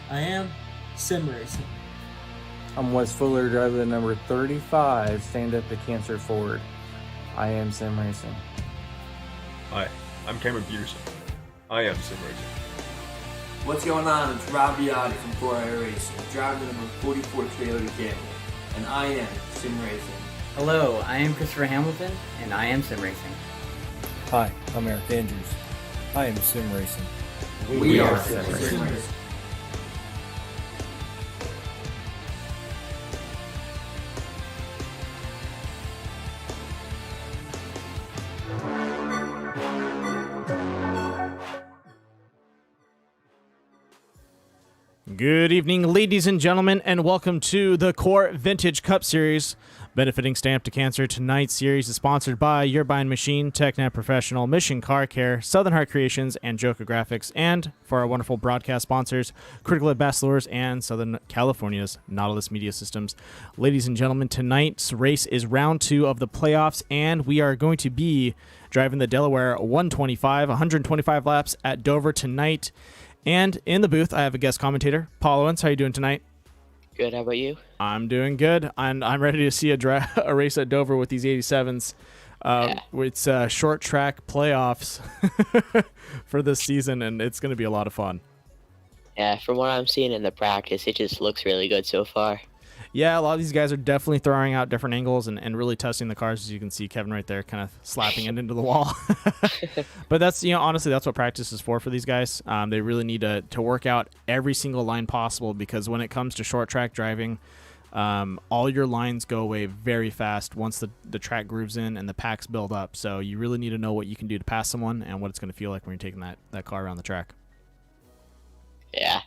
I am sim racing. I'm Wes Fuller, driver of number 35, stand up to Cancer Ford. I am sim racing. Hi, I'm Cameron Peterson. I am sim racing. What's going on? It's Rob Biotti from 4i Racing, driver number 44 Toyota Camry, and I am sim racing. Hello, I am Christopher Hamilton, and I am sim racing. Hi, I'm Eric Andrews. I am sim racing. We are sim racing. Good evening, ladies and gentlemen, and welcome to the Core Vintage Cup Series, benefiting Stamp to Cancer. Tonight's series is sponsored by Your Buying Machine, TechNet Professional, Mission Car Care, Southern Heart Creations, and Joker Graphics, and for our wonderful broadcast sponsors, Critical at Bachelors and Southern California's Nautilus Media Systems. Ladies and gentlemen, tonight's race is round 2 of the playoffs, and we are going to be driving the Delaware 125 laps at Dover tonight. And in the booth, I have a guest commentator, Paul Owens. How you doing tonight? Good. How about you? I'm doing good. I'm ready to see a race at Dover with these 87s. It's short track playoffs for this season, and it's going to be a lot of fun. Yeah, from what I'm seeing in the practice, it just looks really good so far. Yeah, a lot of these guys are definitely throwing out different angles and really testing the cars. As you can see, Kevin right there kind of slapping it into the wall. But that's, honestly, that's what practice is for these guys. They really need to work out every single line possible, because when it comes to short track driving, all your lines go away very fast once the track grooves in and the packs build up. So you really need to know what you can do to pass someone and what it's going to feel like when you're taking that car around the track. Yeah.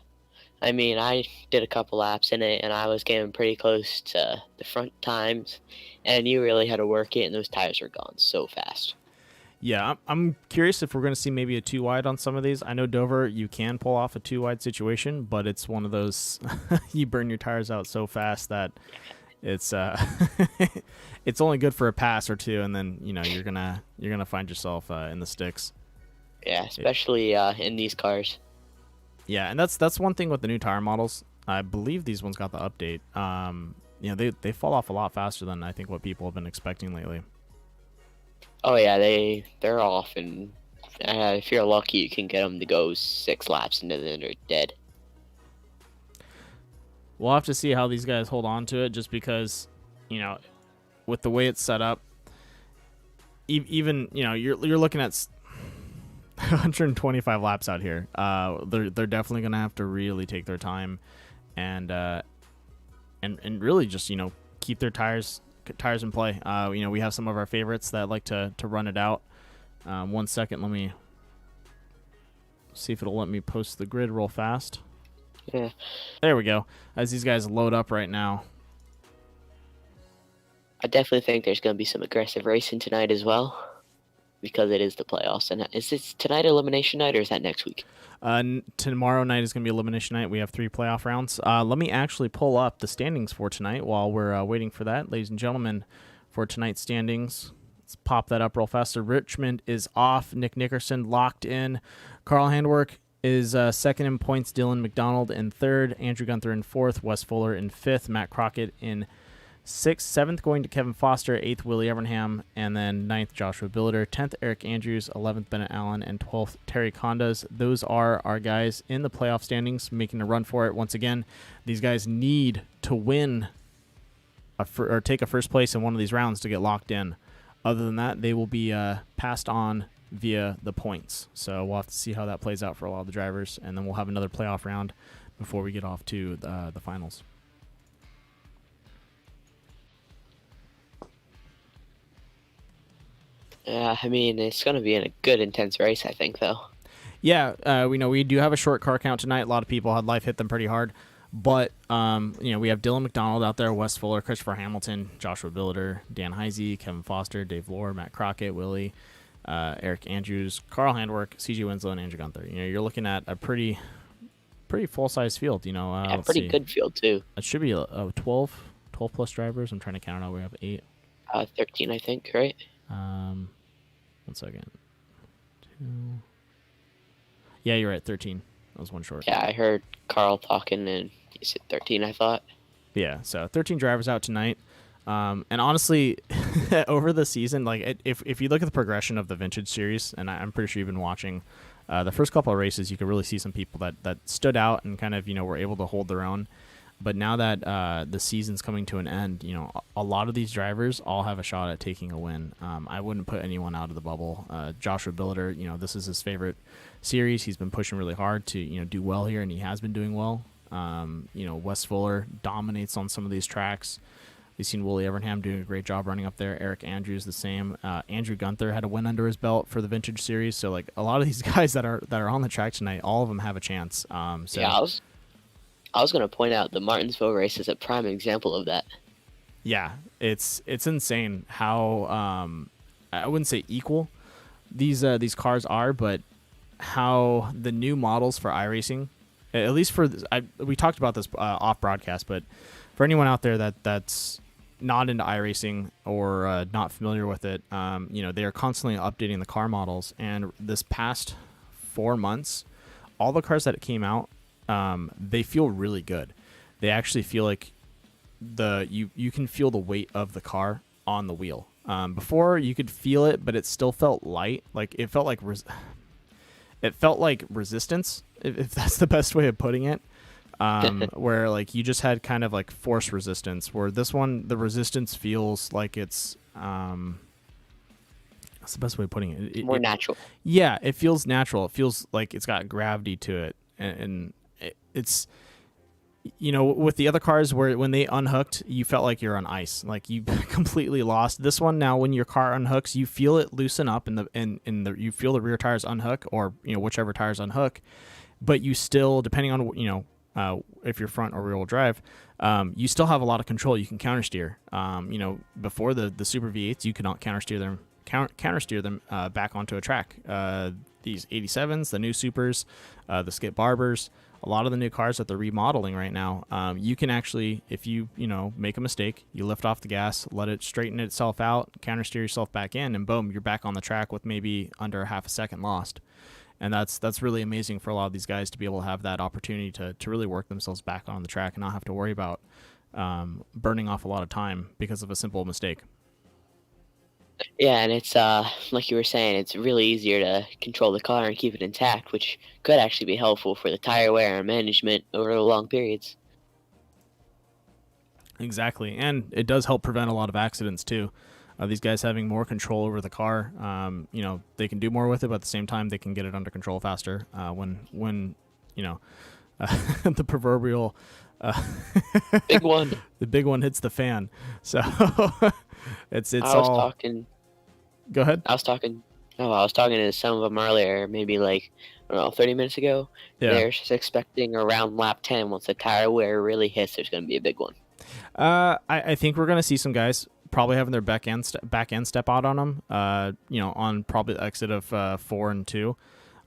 I mean, I did a couple laps in it, and I was getting pretty close to the front times, and you really had to work it, and those tires are gone so fast. Yeah, I'm curious if we're going to see maybe a 2-wide on some of these. I know Dover, you can pull off a 2-wide situation, but it's one of those you burn your tires out so fast that it's it's only good for a pass or two, and then you're gonna find yourself in the sticks. Yeah, especially in these cars. Yeah, and that's one thing with the new tire models. I believe these ones got the update. They fall off a lot faster than I think what people have been expecting lately. Oh yeah, they're off, and if you're lucky, you can get them to go 6 laps, and then they're dead. We'll have to see how these guys hold on to it, just because, with the way it's set up, even you're looking at 125 laps out here. They're definitely gonna have to really take their time, and really just keep their tires in play. We have some of our favorites that like to run it out. 1 second, let me see if it'll let me post the grid real fast. Yeah, there we go. As these guys load up right now, I definitely think there's gonna be some aggressive racing tonight as well, because it is the playoffs. And is this tonight elimination night, or is that next week? Tomorrow night is going to be elimination night. We have 3 playoff rounds. Let me actually pull up the standings for tonight while we're waiting for that. Ladies and gentlemen, for tonight's standings, let's pop that up real fast. So Richmond is off. Nick Nickerson locked in. Carl Handwerk is second in points. Dylan McDonald in third. Andrew Gunther in fourth. Wes Fuller in fifth. Matt Crockett in 6th, 7th going to Kevin Foster, 8th Willie Evernham, and then 9th Joshua Billiter, 10th Eric Andrews, 11th Bennett Allen, and 12th Terry Condas. Those are our guys in the playoff standings making a run for it. Once again, these guys need to win or take a first place in one of these rounds to get locked in. Other than that, they will be passed on via the points. So we'll have to see how that plays out for a lot of the drivers, and then we'll have another playoff round before we get off to the finals. Yeah, I mean, it's going to be a good, intense race, I think, though. Yeah, we do have a short car count tonight. A lot of people had life hit them pretty hard. But, we have Dylan McDonald out there, Wes Fuller, Christopher Hamilton, Joshua Billiter, Dan Heisey, Kevin Foster, Dave Lohr, Matt Crockett, Willie, Eric Andrews, Carl Handwerk, CJ Winslow, and Andrew Gunther. You're looking at a pretty full-size field. Yeah, pretty good field, too. It should be a 12-plus drivers. I'm trying to count it out. We have 8. 13, I think, right? 1 second. 2. Yeah, you're right. 13. I was one short. Yeah, I heard Carl talking, and he said 13, I thought. Yeah, so 13 drivers out tonight. And honestly, over the season, like if you look at the progression of the Vintage Series, and I'm pretty sure you've been watching the first couple of races, you could really see some people that stood out and kind of, were able to hold their own. But now that the season's coming to an end, a lot of these drivers all have a shot at taking a win. I wouldn't put anyone out of the bubble. Joshua Billiter, this is his favorite series. He's been pushing really hard to, do well here, and he has been doing well. Wes Fuller dominates on some of these tracks. We've seen Willie Evernham doing a great job running up there. Eric Andrews the same. Andrew Gunther had a win under his belt for the Vintage Series. So like a lot of these guys that are on the track tonight, all of them have a chance. Yeah, I was going to point out the Martinsville race is a prime example of that. Yeah, it's insane how I wouldn't say equal these cars are, but how the new models for iRacing, at least we talked about this off broadcast, but for anyone out there that's not into iRacing or not familiar with it, they are constantly updating the car models. And this past 4 months, all the cars that came out, they feel really good. They actually feel like you can feel the weight of the car on the wheel. Before you could feel it, but it still felt light. Like it felt like resistance, if that's the best way of putting it. Where like you just had kind of like force resistance, where this one, the resistance feels like it's that's the best way of putting it. More natural. Yeah, it feels natural. It feels like it's got gravity to it, and it's with the other cars where when they unhooked, you felt like you're on ice, like you completely lost. This one now, when your car unhooks, you feel it loosen up, you feel the rear tires unhook, or whichever tires unhook, but you still, depending on if you're front or rear wheel drive, you still have a lot of control. You can counter steer. Before the Super V8s, you could not counter steer them back onto a track. These 87s, the new Supers, the Skip Barbers, a lot of the new cars that they're remodeling right now, you can actually, if you make a mistake, you lift off the gas, let it straighten itself out, counter steer yourself back in, and boom, you're back on the track with maybe under a half a second lost. And that's really amazing for a lot of these guys to be able to have that opportunity to really work themselves back on the track and not have to worry about burning off a lot of time because of a simple mistake. Yeah, and it's like you were saying, it's really easier to control the car and keep it intact, which could actually be helpful for the tire wear and management over long periods. Exactly, and it does help prevent a lot of accidents too. These guys having more control over the car, they can do more with it, but at the same time, they can get it under control faster when the proverbial big one. The big one hits the fan. So it's I was all. talking. Go ahead. I was talking to some of them earlier, maybe like 30 minutes ago. Yeah. They're just expecting around lap 10, once the tire wear really hits, there's going to be a big one. I think we're going to see some guys probably having their back end step out on them, on probably the exit of 4 and 2.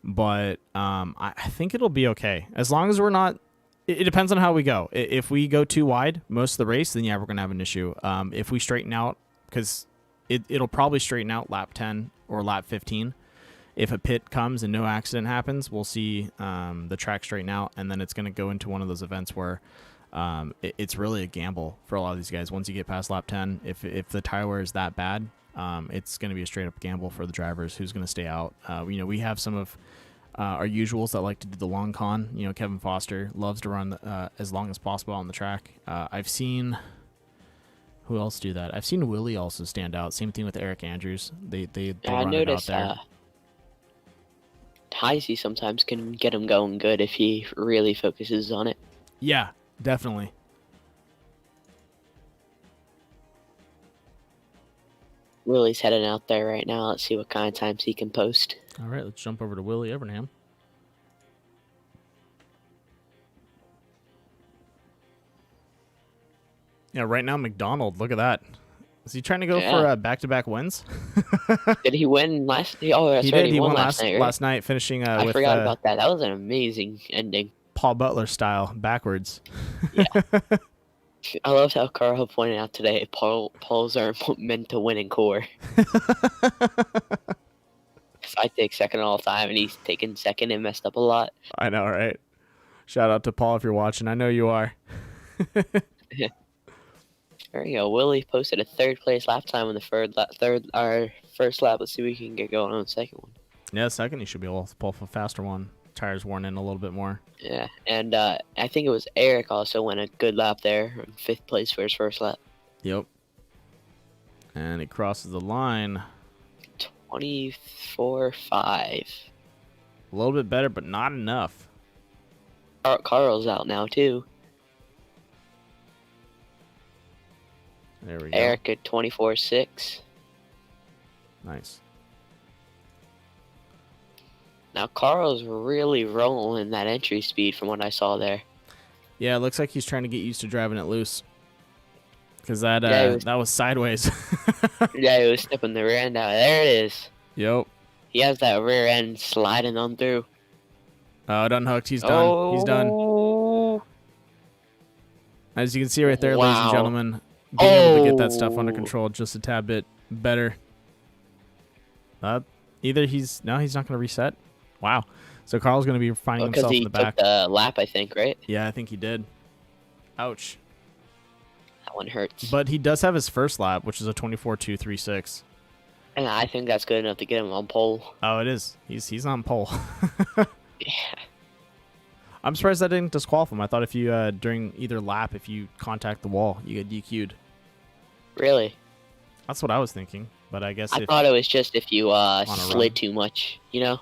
But I think it'll be okay. As long as we're not, it depends on how we go. If we go too wide most of the race, then yeah, we're going to have an issue. If we straighten out, because it'll probably straighten out lap 10 or lap 15. If a pit comes and no accident happens, we'll see the track straighten out, and then it's going to go into one of those events where it's really a gamble for a lot of these guys. Once you get past lap 10, if the tire wear is that bad, it's going to be a straight up gamble for the drivers who's going to stay out. We have some of our usuals that like to do the long con. Kevin Foster loves to run as long as possible on the track. I've seen who else do that. I've seen Willie also stand out. Same thing with Eric Andrews. They I run it out noticed there. Heisey sometimes can get him going good if he really focuses on it. Yeah, definitely. Willie's heading out there right now. Let's see what kind of times he can post. All right, let's jump over to Willie Evernham. Yeah, right now McDonald, look at that. Is he trying to go for back-to-back wins? Did he win last? Oh, that's he right. did. He won last night. Right? Last night, finishing I with. Forgot about that. That was an amazing ending. Paul Butler style, backwards. Yeah. I loved how Carl pointed out today. Poles are meant to win in core. sucks. I take second all the time, and he's taken second and messed up a lot. I know, right? Shout out to Paul if you're watching. I know you are. There you go. Willie posted a third place lap time on the our first lap. Let's see if we can get going on the second one. Yeah, second you should be able to pull a faster one. Tires worn in a little bit more. Yeah, and I think it was Eric also went a good lap there, in 5th place for his first lap. Yep. And he crosses the line. 24.5. A little bit better, but not enough. Carl's out now too. There we go. Eric at 24.6. Nice. Now Carl's really rolling that entry speed from what I saw there. Yeah, it looks like he's trying to get used to driving it loose. Because that that was sideways. Yeah, he was stepping the rear end out. There it is. Yep. He has that rear end sliding on through. Oh, it unhooked. He's done. He's done. As you can see right there, ladies and gentlemen, being able to get that stuff under control just a tad bit better. Either he's not going to reset. Wow. So Carl's going to be finding himself in the back. Because he took the lap, I think, right? Yeah, I think he did. Ouch. That one hurts. But he does have his first lap, which is a 24.236. And I think that's good enough to get him on pole. Oh, it is. He's on pole. Yeah. I'm surprised that didn't disqualify him. I thought if you during either lap, if you contact the wall, you get DQ'd. Really? That's what I was thinking. But I guess I thought it was just if you slid too much, you know?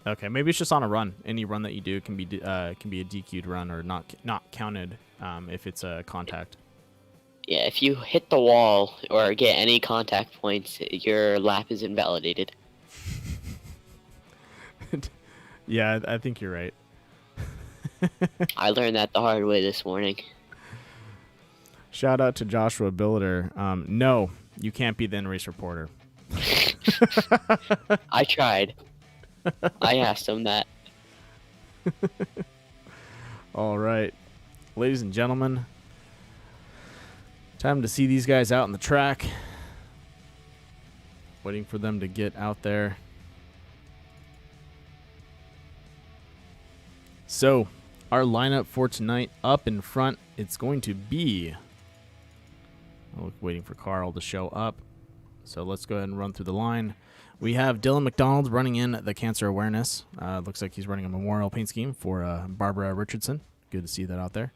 Okay, maybe it's just on a run. Any run that you do can be a DQ'd run or not counted if it's a contact. Yeah, if you hit the wall or get any contact points, your lap is invalidated. Yeah, I think you're right. I learned that the hard way this morning. Shout out to Joshua Billiter. No, you can't be the in-race reporter. I tried. I asked him that. All right. Ladies and gentlemen, time to see these guys out on the track. Waiting for them to get out there. So, our lineup for tonight, up in front, it's going to be... waiting for Carl to show up. So let's go ahead and run through the line. We have Dylan McDonald running in the cancer awareness. Looks like he's running a memorial paint scheme for Barbara Richardson. Good to see that out there.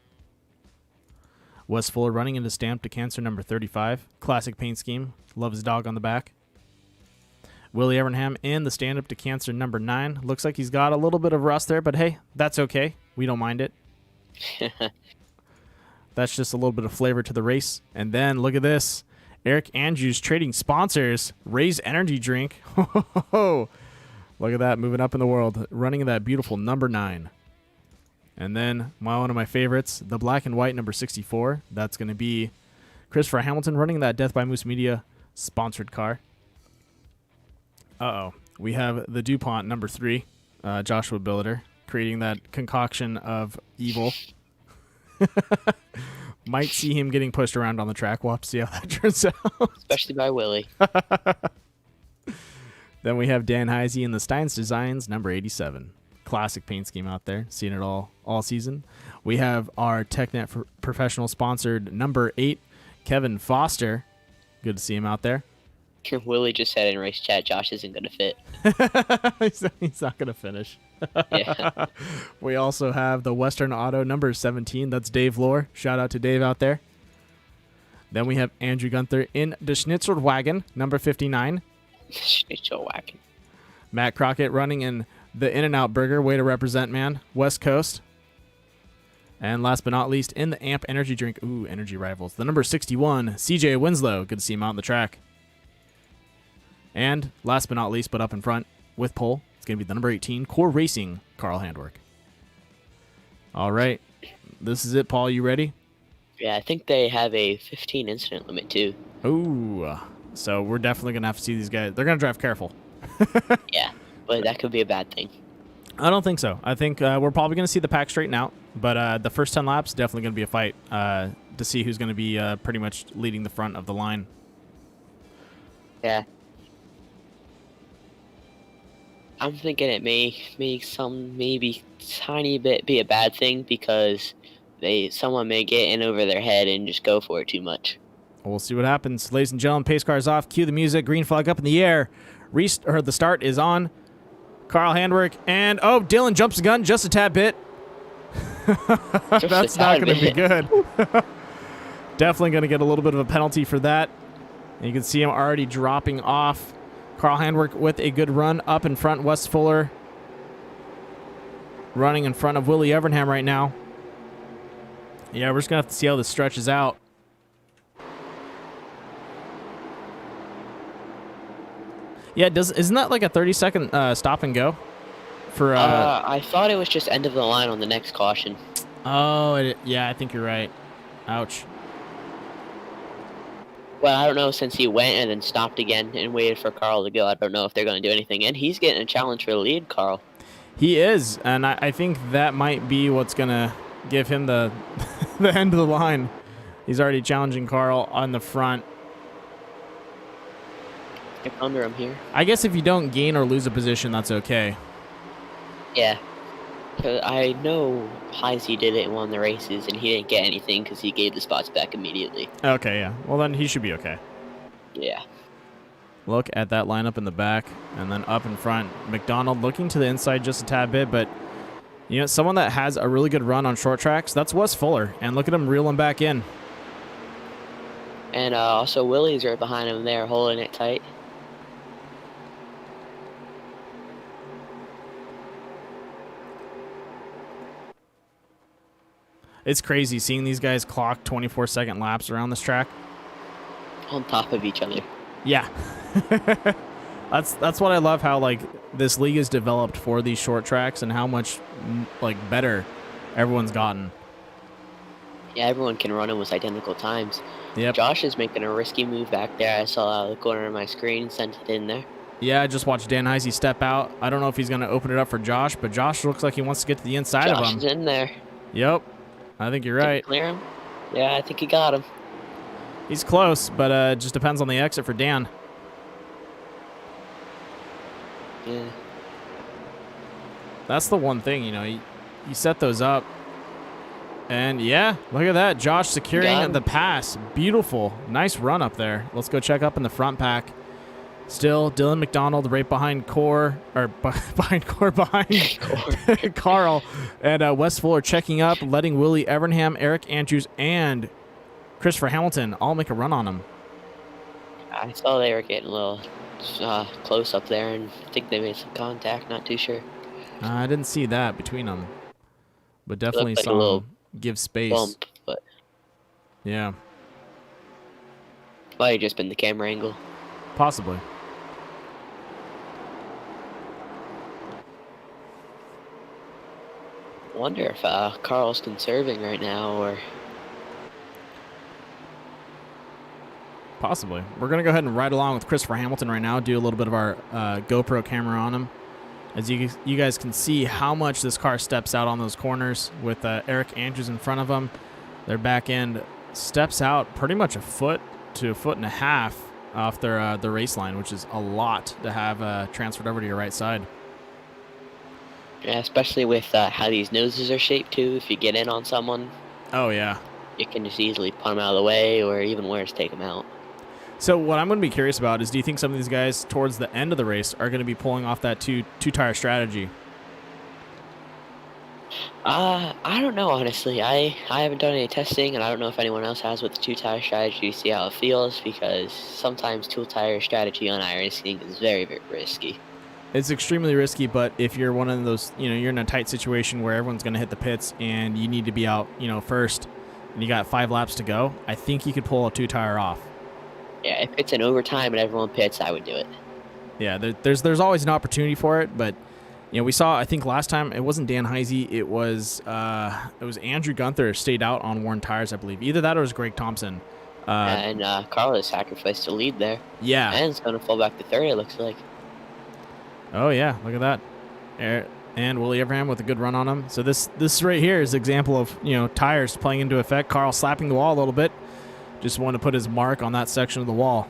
Wes Fuller running into Stamp to Cancer number 35. Classic paint scheme. Love his dog on the back. Willie Evernham in the stand-up to Cancer number 9. Looks like he's got a little bit of rust there, but hey, that's okay. We don't mind it. That's just a little bit of flavor to the race. And then look at this. Eric Andrews trading sponsors. Ray's energy drink. Look at that, moving up in the world. Running that beautiful number 9. And then one of my favorites, the black and white number 64. That's going to be Christopher Hamilton running that Death by Moose Media sponsored car. Uh-oh. We have the DuPont number 3, Joshua Billiter, creating that concoction of evil. Might see him getting pushed around on the track. We'll have to see how that turns out. Especially by Willie. Then we have Dan Heisey in the Steins Designs number 87. Classic paint scheme out there. Seen it all season. We have our TechNet Professional sponsored number 8, Kevin Foster. Good to see him out there. Willie just said in race chat, Josh isn't going to fit. He's not going to finish. Yeah. We also have the Western Auto number 17. That's Dave Lohr. Shout out to Dave out there. Then we have Andrew Gunther in the Schnitzel Wagon number 59. Schnitzel Wagon. Matt Crockett running in the In-N-Out Burger. Way to represent, man. West Coast. And last but not least, in the Amp Energy Drink. Ooh, Energy Rivals. The number 61, CJ Winslow. Good to see him out on the track. And last but not least, but up in front with pole, it's going to be the number 18, Core Racing, Carl Handwerk. All right. This is it, Paul. You ready? Yeah, I think they have a 15 incident limit, too. Ooh. So we're definitely going to have to see these guys. They're going to drive careful. Yeah, but that could be a bad thing. I don't think so. I think we're probably going to see the pack straighten out. But the first 10 laps, definitely going to be a fight to see who's going to be pretty much leading the front of the line. Yeah. I'm thinking it may maybe tiny bit be a bad thing because someone may get in over their head and just go for it too much. We'll see what happens. Ladies and gentlemen, pace car is off. Cue the music. Green flag up in the air. The start is on. Carl Handwerk. And, oh, Dylan jumps the gun just a tad bit. That's not going to be good. Definitely going to get a little bit of a penalty for that. And you can see him already dropping off. Carl Handwerk with a good run up in front. Wes Fuller running in front of Willie Evernham right now. Yeah, we're just going to have to see how this stretches out. Yeah, isn't that like a 30-second stop and go? For I thought it was just end of the line on the next caution. Oh, yeah, I think you're right. Ouch. Well, I don't know, since he went and then stopped again and waited for Carl to go, I don't know if they're going to do anything. And he's getting a challenge for the lead, Carl. He is, and I think that might be what's going to give him the the end of the line. He's already challenging Carl on the front. Get under him here. I guess if you don't gain or lose a position, that's okay. Yeah. I know Heisey did it in one of the races, and he didn't get anything because he gave the spots back immediately. Okay, yeah. Well, then he should be okay. Yeah. Look at that lineup in the back, and then up in front. McDonald looking to the inside just a tad bit, but you know, someone that has a really good run on short tracks, that's Wes Fuller, and look at him reel him back in. And also Willie's right behind him there, holding it tight. It's crazy seeing these guys clock 24-second laps around this track. On top of each other. Yeah. That's what I love, how like this league is developed for these short tracks and how much like better everyone's gotten. Yeah, everyone can run almost identical times. Yep. Josh is making a risky move back there. I saw out of the corner of my screen, sent it in there. Yeah, I just watched Dan Heisey step out. I don't know if he's going to open it up for Josh, but Josh looks like he wants to get to the inside of him. Josh is in there. Yep. I think you're right. Clear him? Yeah, I think he got him. He's close, but it just depends on the exit for Dan. Yeah. That's the one thing, you know, you set those up. And yeah, look at that. Josh securing the pass. Beautiful. Nice run up there. Let's go check up in the front pack. Still, Dylan McDonald right behind Carl. And Wes Fuller checking up, letting Willie Evernham, Eric Andrews, and Christopher Hamilton all make a run on him. I saw they were getting a little close up there, and I think they made some contact. Not too sure. I didn't see that between them. But definitely like saw him give space. Bump, but yeah. Might have just been the camera angle. Possibly. Wonder if Carl's conserving right now, or Possibly. We're going to go ahead and ride along with Christopher Hamilton right now, do a little bit of our GoPro camera on him. As you guys can see how much this car steps out on those corners with Eric Andrews in front of him. Their back end steps out pretty much a foot to a foot and a half off their race line, which is a lot to have transferred over to your right side. yeah, especially with how these noses are shaped too. If you get in on someone, Oh, yeah. you can just easily punt them out of the way, or even worse, take them out. So what I'm going to be curious about is, do you think some of these guys towards the end of the race are going to be pulling off that two-tire strategy? I don't know, honestly. I haven't done any testing, and I don't know if anyone else has with the two-tire strategy to see how it feels, because sometimes two-tire strategy on iRacing is very, very risky. It's extremely risky, but if you're one of those, you're in a tight situation where everyone's going to hit the pits and you need to be out, first, and you got 5 laps to go, I think you could pull a two-tire off. Yeah, if it's in overtime and everyone pits, I would do it. Yeah, there's always an opportunity for it, but we saw, I think last time it wasn't Dan Heisey, it was Andrew Gunther stayed out on worn tires, I believe. Either that or it was Greg Thompson. And Carl has sacrificed the lead there. Yeah. And it's going to fall back to third, it looks like. Oh yeah, look at that. And Willie Evernham with a good run on him. So this right here is an example of tires playing into effect. Carl slapping the wall a little bit. Just wanted to put his mark on that section of the wall.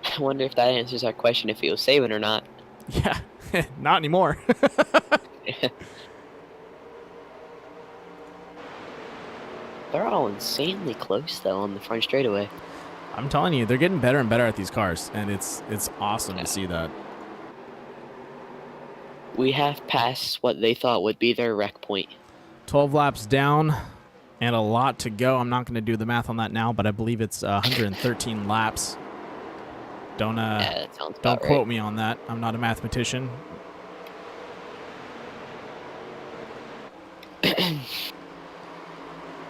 I wonder if that answers our question if he was saving or not. Yeah, Not anymore. They're all insanely close though on the front straightaway. I'm telling you, they're getting better and better at these cars, and it's awesome to see that. We have passed what they thought would be their wreck point. 12 laps down and a lot to go. I'm not going to do the math on that now, but I believe it's 113 laps. Don't that sounds don't about quote right. me on that. I'm not a mathematician.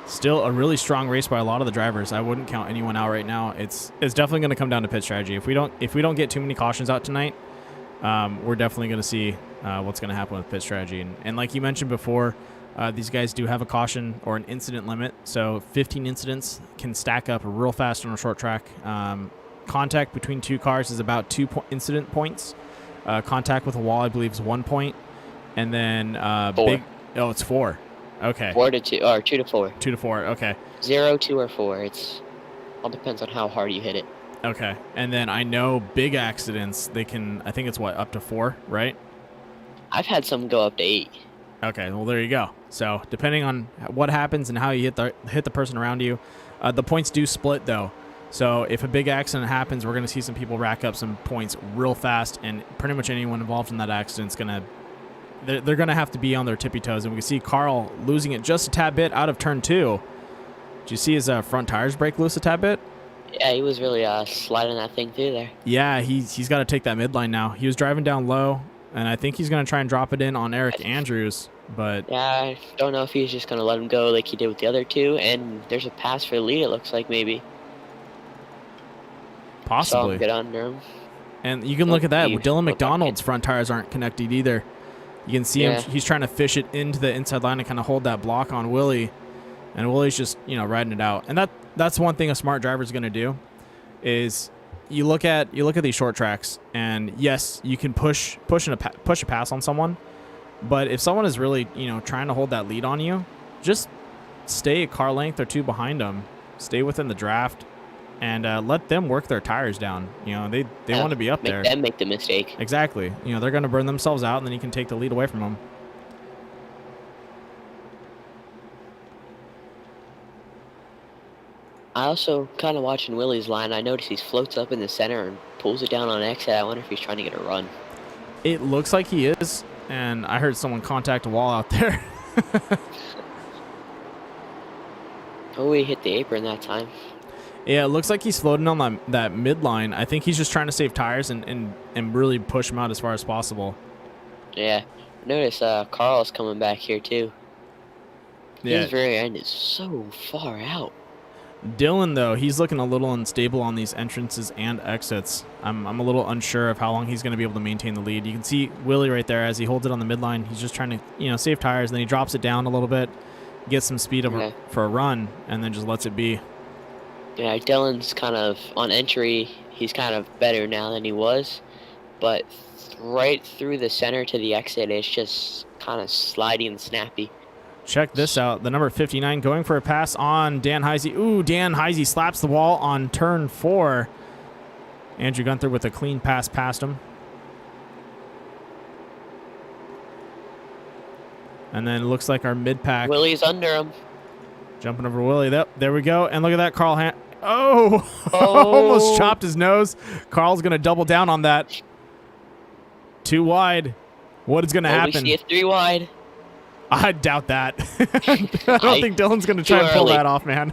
Still a really strong race by a lot of the drivers. I wouldn't count anyone out right now. It's definitely going to come down to pit strategy. If we don't get too many cautions out tonight, we're definitely going to see what's going to happen with pit strategy. And like you mentioned before, these guys do have a caution or an incident limit. So 15 incidents can stack up real fast on a short track. Contact between two cars is about 2 incident points. Contact with a wall, I believe, is 1 point. And then 4. It's 4. Okay. 4 to 2, or 2 to 4. 2 to 4. Okay. 0, 2, or 4. It's all depends on how hard you hit it. Okay. And then I know big accidents, they can, I think it's what, up to 4, right? I've had some go up to 8. Okay, well there you go. So depending on what happens and how you hit the person around you, the points do split though. So if a big accident happens, we're going to see some people rack up some points real fast, and pretty much anyone involved in that accident's going to, they're going to have to be on their tippy toes. And we can see Carl losing it just a tad bit out of turn 2. Did you see his front tires break loose a tad bit? Yeah, he was really sliding that thing through there. Yeah, he's got to take that midline now. He was driving down low, and I think he's going to try and drop it in on Eric Andrews. But yeah, I don't know if he's just going to let him go like he did with the other two. And there's a pass for the lead, it looks like, maybe. Possibly. So get under him. And you can look at that. Dylan McDonald's front tires aren't connected either. You can see him. He's trying to fish it into the inside line and kind of hold that block on Willie. And Willie's just, riding it out. And that's one thing a smart driver is going to do is you look at these short tracks, and yes, you can push a pass on someone. But if someone is really, trying to hold that lead on you, just stay a car length or two behind them. Stay within the draft. And let them work their tires down. They want to be up there. Make them make the mistake. Exactly. They're going to burn themselves out, and then you can take the lead away from them. I also kind of watching Willie's line. I noticed he floats up in the center and pulls it down on exit. I wonder if he's trying to get a run. It looks like he is, and I heard someone contact a wall out there. Oh, he hit the apron that time. Yeah, it looks like he's floating on that midline. I think he's just trying to save tires and really push him out as far as possible. Yeah. Notice Carl's coming back here, too. Yeah. His rear end is so far out. Dylan, though, he's looking a little unstable on these entrances and exits. I'm a little unsure of how long he's going to be able to maintain the lead. You can see Willie right there as he holds it on the midline. He's just trying to, save tires, and then he drops it down a little bit, gets some speed for a run, and then just lets it be. Yeah, Dylan's kind of, on entry, he's kind of better now than he was. But right through the center to the exit, it's just kind of slidey and snappy. Check this out. The number 59 going for a pass on Dan Heisey. Ooh, Dan Heisey slaps the wall on turn 4. Andrew Gunther with a clean pass past him. And then it looks like our mid-pack. Willie's under him. Jumping over Willie. There we go. And look at that, Carl Oh! Almost chopped his nose. Carl's going to double down on that. Too wide. What is going to happen? We see it 3 wide. I doubt that. I don't think Dylan's going to try and pull that off, man.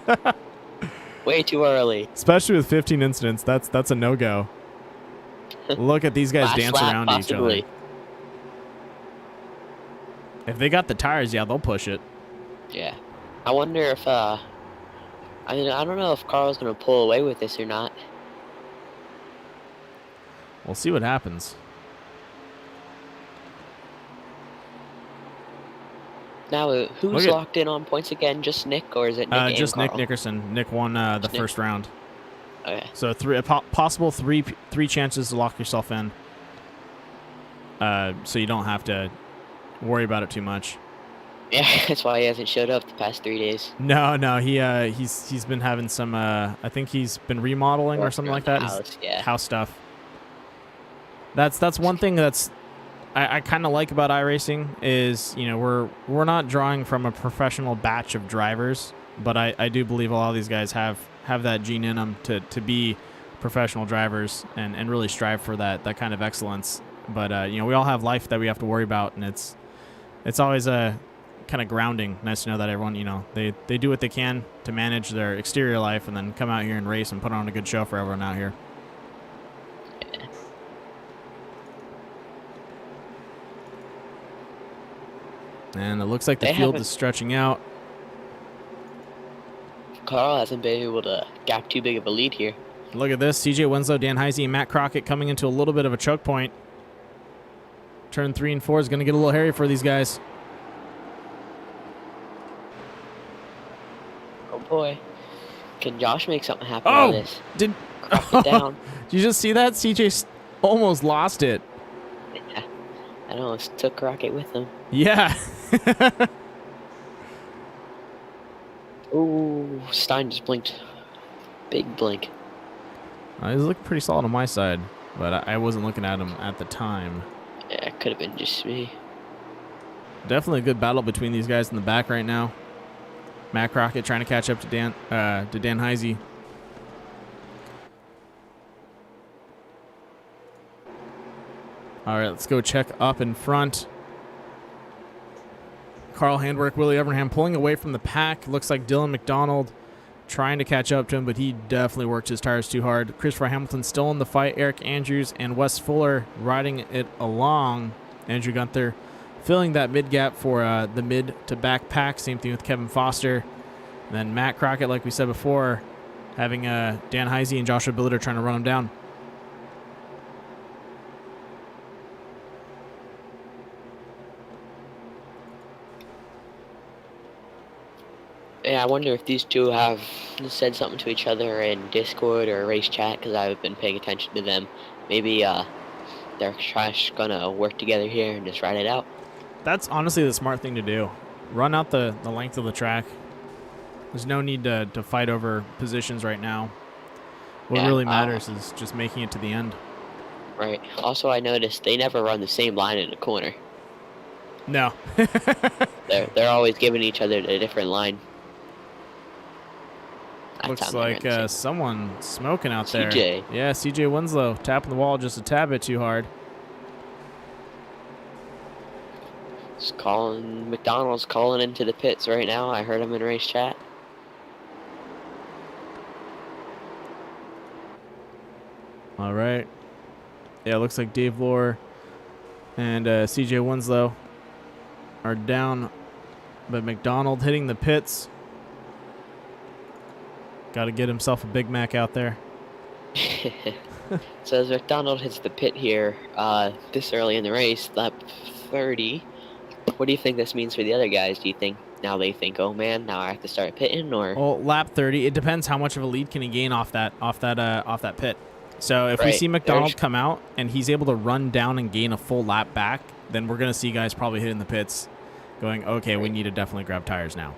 Way too early. Especially with 15 incidents. That's a no-go. Look at these guys dance around possibly. each other. If they got the tires, yeah, they'll push it. Yeah. I wonder if, I don't know if Carl's going to pull away with this or not. We'll see what happens. Now, who's locked in on points again? Just Nick, or is it Nick just and Nick Carl? Nickerson. Nick won the first round. Okay. So possible three chances to lock yourself in. So you don't have to worry about it too much. Yeah, that's why he hasn't showed up the past 3 days. No, he's been having some. I think he's been remodeling or something like that. House, yeah. House stuff. That's one thing that's I kind of like about iRacing is, you know, we're not drawing from a professional batch of drivers, but I do believe a lot of these guys have that gene in them to be professional drivers and really strive for that kind of excellence. But you know, we all have life that we have to worry about, and it's always a kind of grounding. Nice to know that everyone, you know, they do what they can to manage their exterior life and then come out here and race and put on a good show for everyone out here. And it looks like the field is stretching out. Carl hasn't been able to gap too big of a lead here. Look at this. CJ Winslow, Dan Heisey, and Matt Crockett coming into a little bit of a choke point. Turn 3 and 4 is going to get a little hairy for these guys. Oh, boy. Can Josh make something happen on this? Crockett down. Did you just see that? CJ almost lost it. Yeah. I almost took Crockett with him. Yeah. Ooh, Stein just blinked. Big blink. He's looking pretty solid on my side, but I wasn't looking at him at the time. Yeah, it could have been just me. Definitely a good battle between these guys in the back right now. Matt Crockett trying to catch up to Dan Heisey. All right, let's go check up in front. Carl Handwerk, Willie Evernham pulling away from the pack. Looks like Dylan McDonald trying to catch up to him, but he definitely worked his tires too hard. Christopher Hamilton still in the fight. Eric Andrews and Wes Fuller riding it along. Andrew Gunther filling that mid gap for the mid to back pack. Same thing with Kevin Foster. And then Matt Crockett, like we said before, having Dan Heisey and Joshua Billiter trying to run him down. Yeah, I wonder if these two have said something to each other in Discord or race chat, because I've been paying attention to them. Maybe they're just gonna work together here and just ride it out. That's honestly the smart thing to do. Run out the length of the track. There's no need to fight over positions right now. What really matters is just making it to the end. Right. Also, I noticed they never run the same line in the corner. No. They're always giving each other a different line. Looks like someone smoking out there. CJ. Yeah, CJ Winslow tapping the wall just a tad bit too hard. McDonald's calling into the pits right now. I heard him in race chat. All right. Yeah, it looks like Dave Lohr and CJ Winslow are down, but McDonald hitting the pits. Got to get himself a Big Mac out there. So as McDonald hits the pit here this early in the race, lap 30, what do you think this means for the other guys? Do you think now they think, oh man, now I have to start pitting, or? Well, lap 30, it depends how much of a lead can he gain off that pit. So if we see McDonald come out and he's able to run down and gain a full lap back, then we're going to see guys probably hitting the pits going, okay, we need to definitely grab tires now.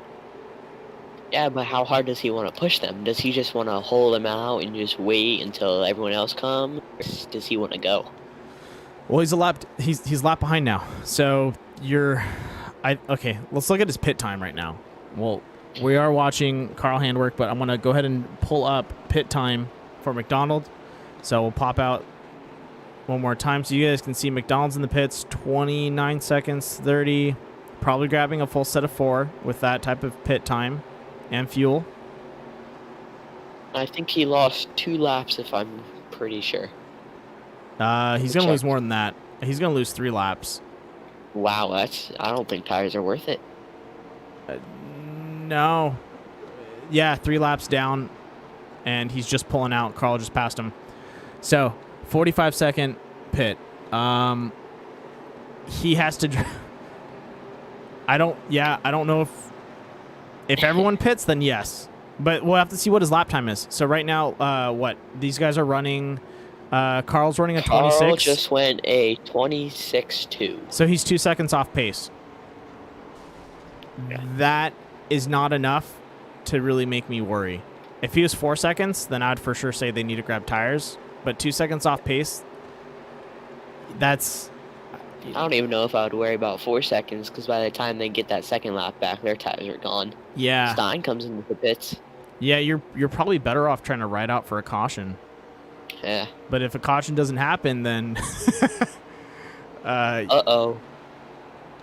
Yeah, but how hard does he want to push them? Does he just want to hold them out and just wait until everyone else comes? Or does he want to go? Well, he's lap behind now. So okay, let's look at his pit time right now. Well, we are watching Carl Handwerk, but I'm going to go ahead and pull up pit time for McDonald. So we'll pop out one more time so you guys can see McDonald's in the pits, 29 seconds, 30, probably grabbing a full set of 4 with that type of pit time and fuel. I think he lost 2 laps, if I'm pretty sure. He's going to lose more than that. He's going to lose 3 laps. Wow, I don't think tires are worth it. No. Yeah, 3 laps down, and he's just pulling out. Carl just passed him. So, 45-second pit. He has to. I don't know if everyone pits, then yes. But we'll have to see what his lap time is. So right now, what these guys are running. Carl's running a 26. Carl just went a 26.2. So he's 2 seconds off pace. Yeah. That is not enough to really make me worry. If he was 4 seconds, then I'd for sure say they need to grab tires. But 2 seconds off pace, I don't even know if I would worry about 4 seconds, because by the time they get that second lap back, their tires are gone. Yeah. Stein comes into the pits. Yeah, you're probably better off trying to ride out for a caution. Yeah. But if a caution doesn't happen, then Uh-oh.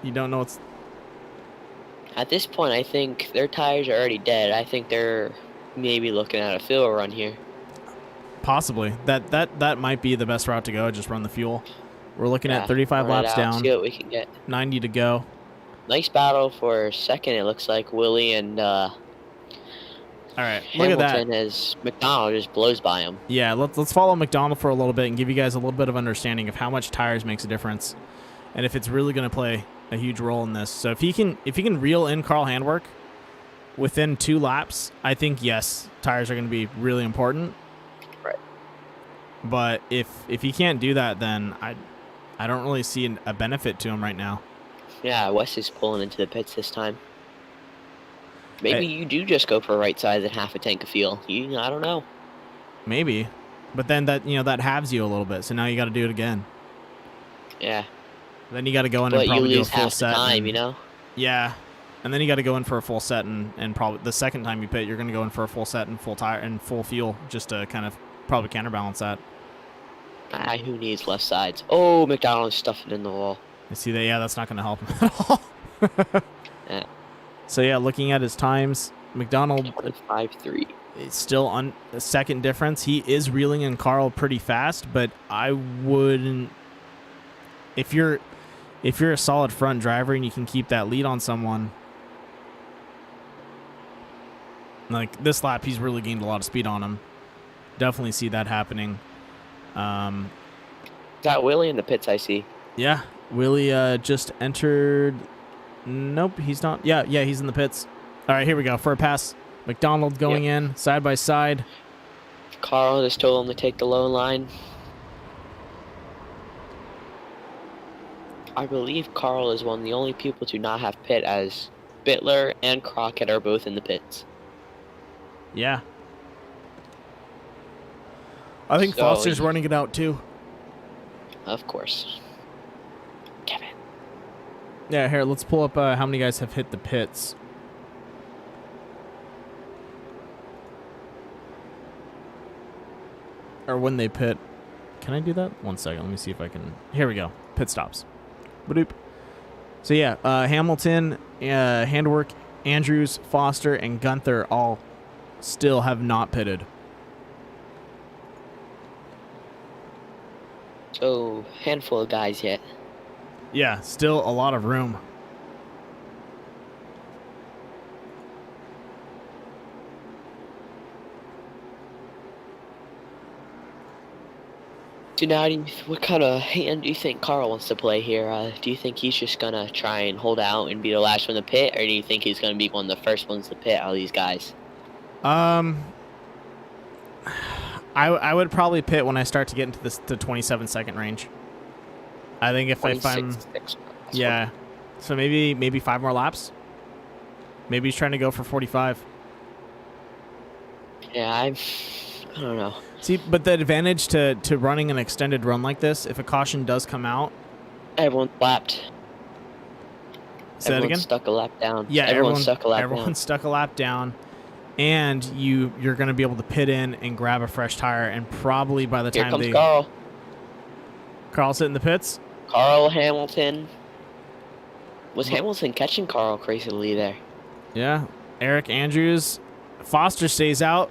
you don't know what's... At this point, I think their tires are already dead. I think they're maybe looking at a fuel run here. Possibly. That might be the best route to go, just run the fuel. We're looking at 35 run it laps out, down, see what we can get. 90 to go. Nice battle for second, it looks like. Willie and All right, look at that. Hamilton as McDonald just blows by him. Yeah, let's follow McDonald for a little bit and give you guys a little bit of understanding of how much tires makes a difference, and if it's really going to play a huge role in this. So if he can reel in Carl Handwerk within 2 laps, I think yes, tires are going to be really important. Right. But if he can't do that, then I don't really see a benefit to him right now. Yeah, Wes is pulling into the pits this time. Maybe you do just go for right side and half a tank of fuel. I don't know. Maybe, but then that that halves you a little bit. So now you got to do it again. Yeah. Then you got to go in But and you probably do a lose full half the set. time, and, Yeah, and then you got to go in for a full set and probably the second time you pit, you're going to go in for a full set and full tire and full fuel just to kind of probably counterbalance that. Who needs left sides? Oh, McDonald's stuffing in the wall. You see that? Yeah, that's not going to help him at all. Yeah. So yeah, looking at his times, McDonald 25-3. is still on a second difference. He is reeling in Carl pretty fast, but I wouldn't. If you're a solid front driver and you can keep that lead on someone, like this lap, he's really gained a lot of speed on him. Definitely see that happening. Got Willie in the pits, I see. Yeah, Willie just entered. Nope, he's not. Yeah, he's in the pits. All right, here we go for a pass. McDonald going in side by side. Carl just told him to take the low line. I believe Carl is one of the only people to not have pit, as Bittler and Crockett are both in the pits. Yeah. I think So Foster's running it out too. Of course. Kevin. Yeah, here, let's pull up how many guys have hit the pits. Or when they pit. Can I do that? 1 second, let me see if I can. Here we go. Pit stops. Ba-doop. So yeah, Hamilton, Handwerk, Andrews, Foster, and Gunther all still have not pitted. So, handful of guys yet. Yeah, still a lot of room. So now, what kind of hand do you think Carl wants to play here? Do you think he's just going to try and hold out and be the last one to pit, or do you think he's going to be one of the first ones to pit out of these guys? I would probably pit when I start to get into the 27-second range. I think if I'm... Yeah. So maybe 5 more laps? Maybe he's trying to go for 45. Yeah, I don't know. See, but the advantage to running an extended run like this, if a caution does come out... Everyone's lapped. Say that again? Stuck a lap down. Yeah, everyone's stuck a lap down. Everyone's stuck a lap down. And you're going to be able to pit in and grab a fresh tire, and probably by the time Here comes Carl. Carl's hitting the pits? Carl Hamilton. Was Hamilton catching Carl crazily there? Yeah. Eric Andrews. Foster stays out.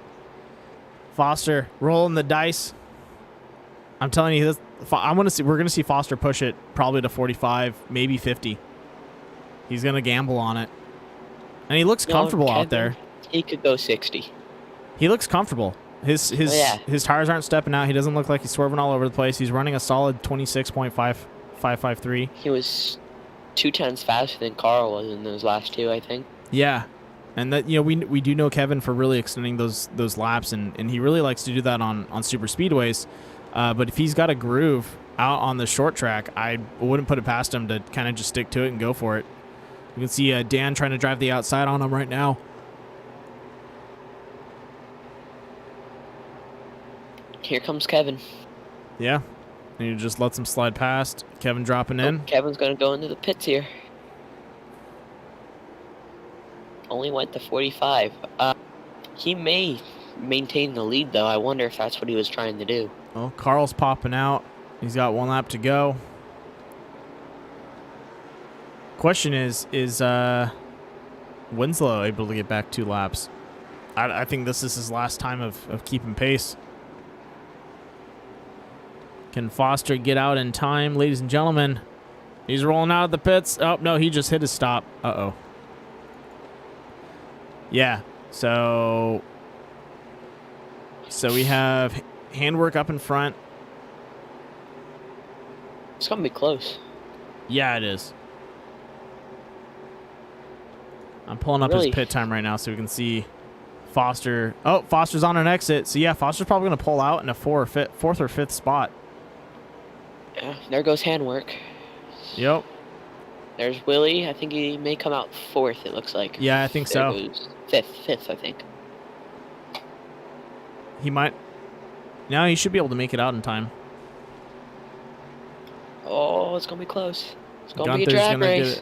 Foster rolling the dice. I'm telling you this. We're gonna see Foster push it probably to 45, maybe 50. He's gonna gamble on it, and he looks comfortable out there. He could go 60. He looks comfortable. His tires aren't stepping out. He doesn't look like he's swerving all over the place. He's running a solid 26.553. He was 2/10 faster than Carl was in those last two, I think. Yeah. And that we do know Kevin for really extending those laps, and he really likes to do that on super speedways. But if he's got a groove out on the short track, I wouldn't put it past him to kind of just stick to it and go for it. You can see Dan trying to drive the outside on him right now. Here comes Kevin. Yeah. And he just lets him slide past. Kevin dropping in. Kevin's gonna go into the pits here. Only went to 45. He may maintain the lead though. I wonder if that's what he was trying to do. Oh, Carl's popping out. He's got 1 lap to go. Question is Winslow able to get back 2 laps? I think this is his last time of keeping pace. Can Foster get out in time, ladies and gentlemen? He's rolling out of the pits. Oh, no, he just hit his stop. Uh-oh. Yeah, so we have Handwerk up in front. It's gonna be close. Yeah, it is. I'm pulling up his pit time right now so we can see Foster. Oh, Foster's on an exit. So, yeah, Foster's probably going to pull out in a 4th or 5th spot. Yeah, there goes Handwerk. Yep. There's Willie. I think he may come out 4th, it looks like. Yeah, I think there so. Goes 5th, I think. He might. No, he should be able to make it out in time. Oh, it's going to be close. It's going to be a drag race.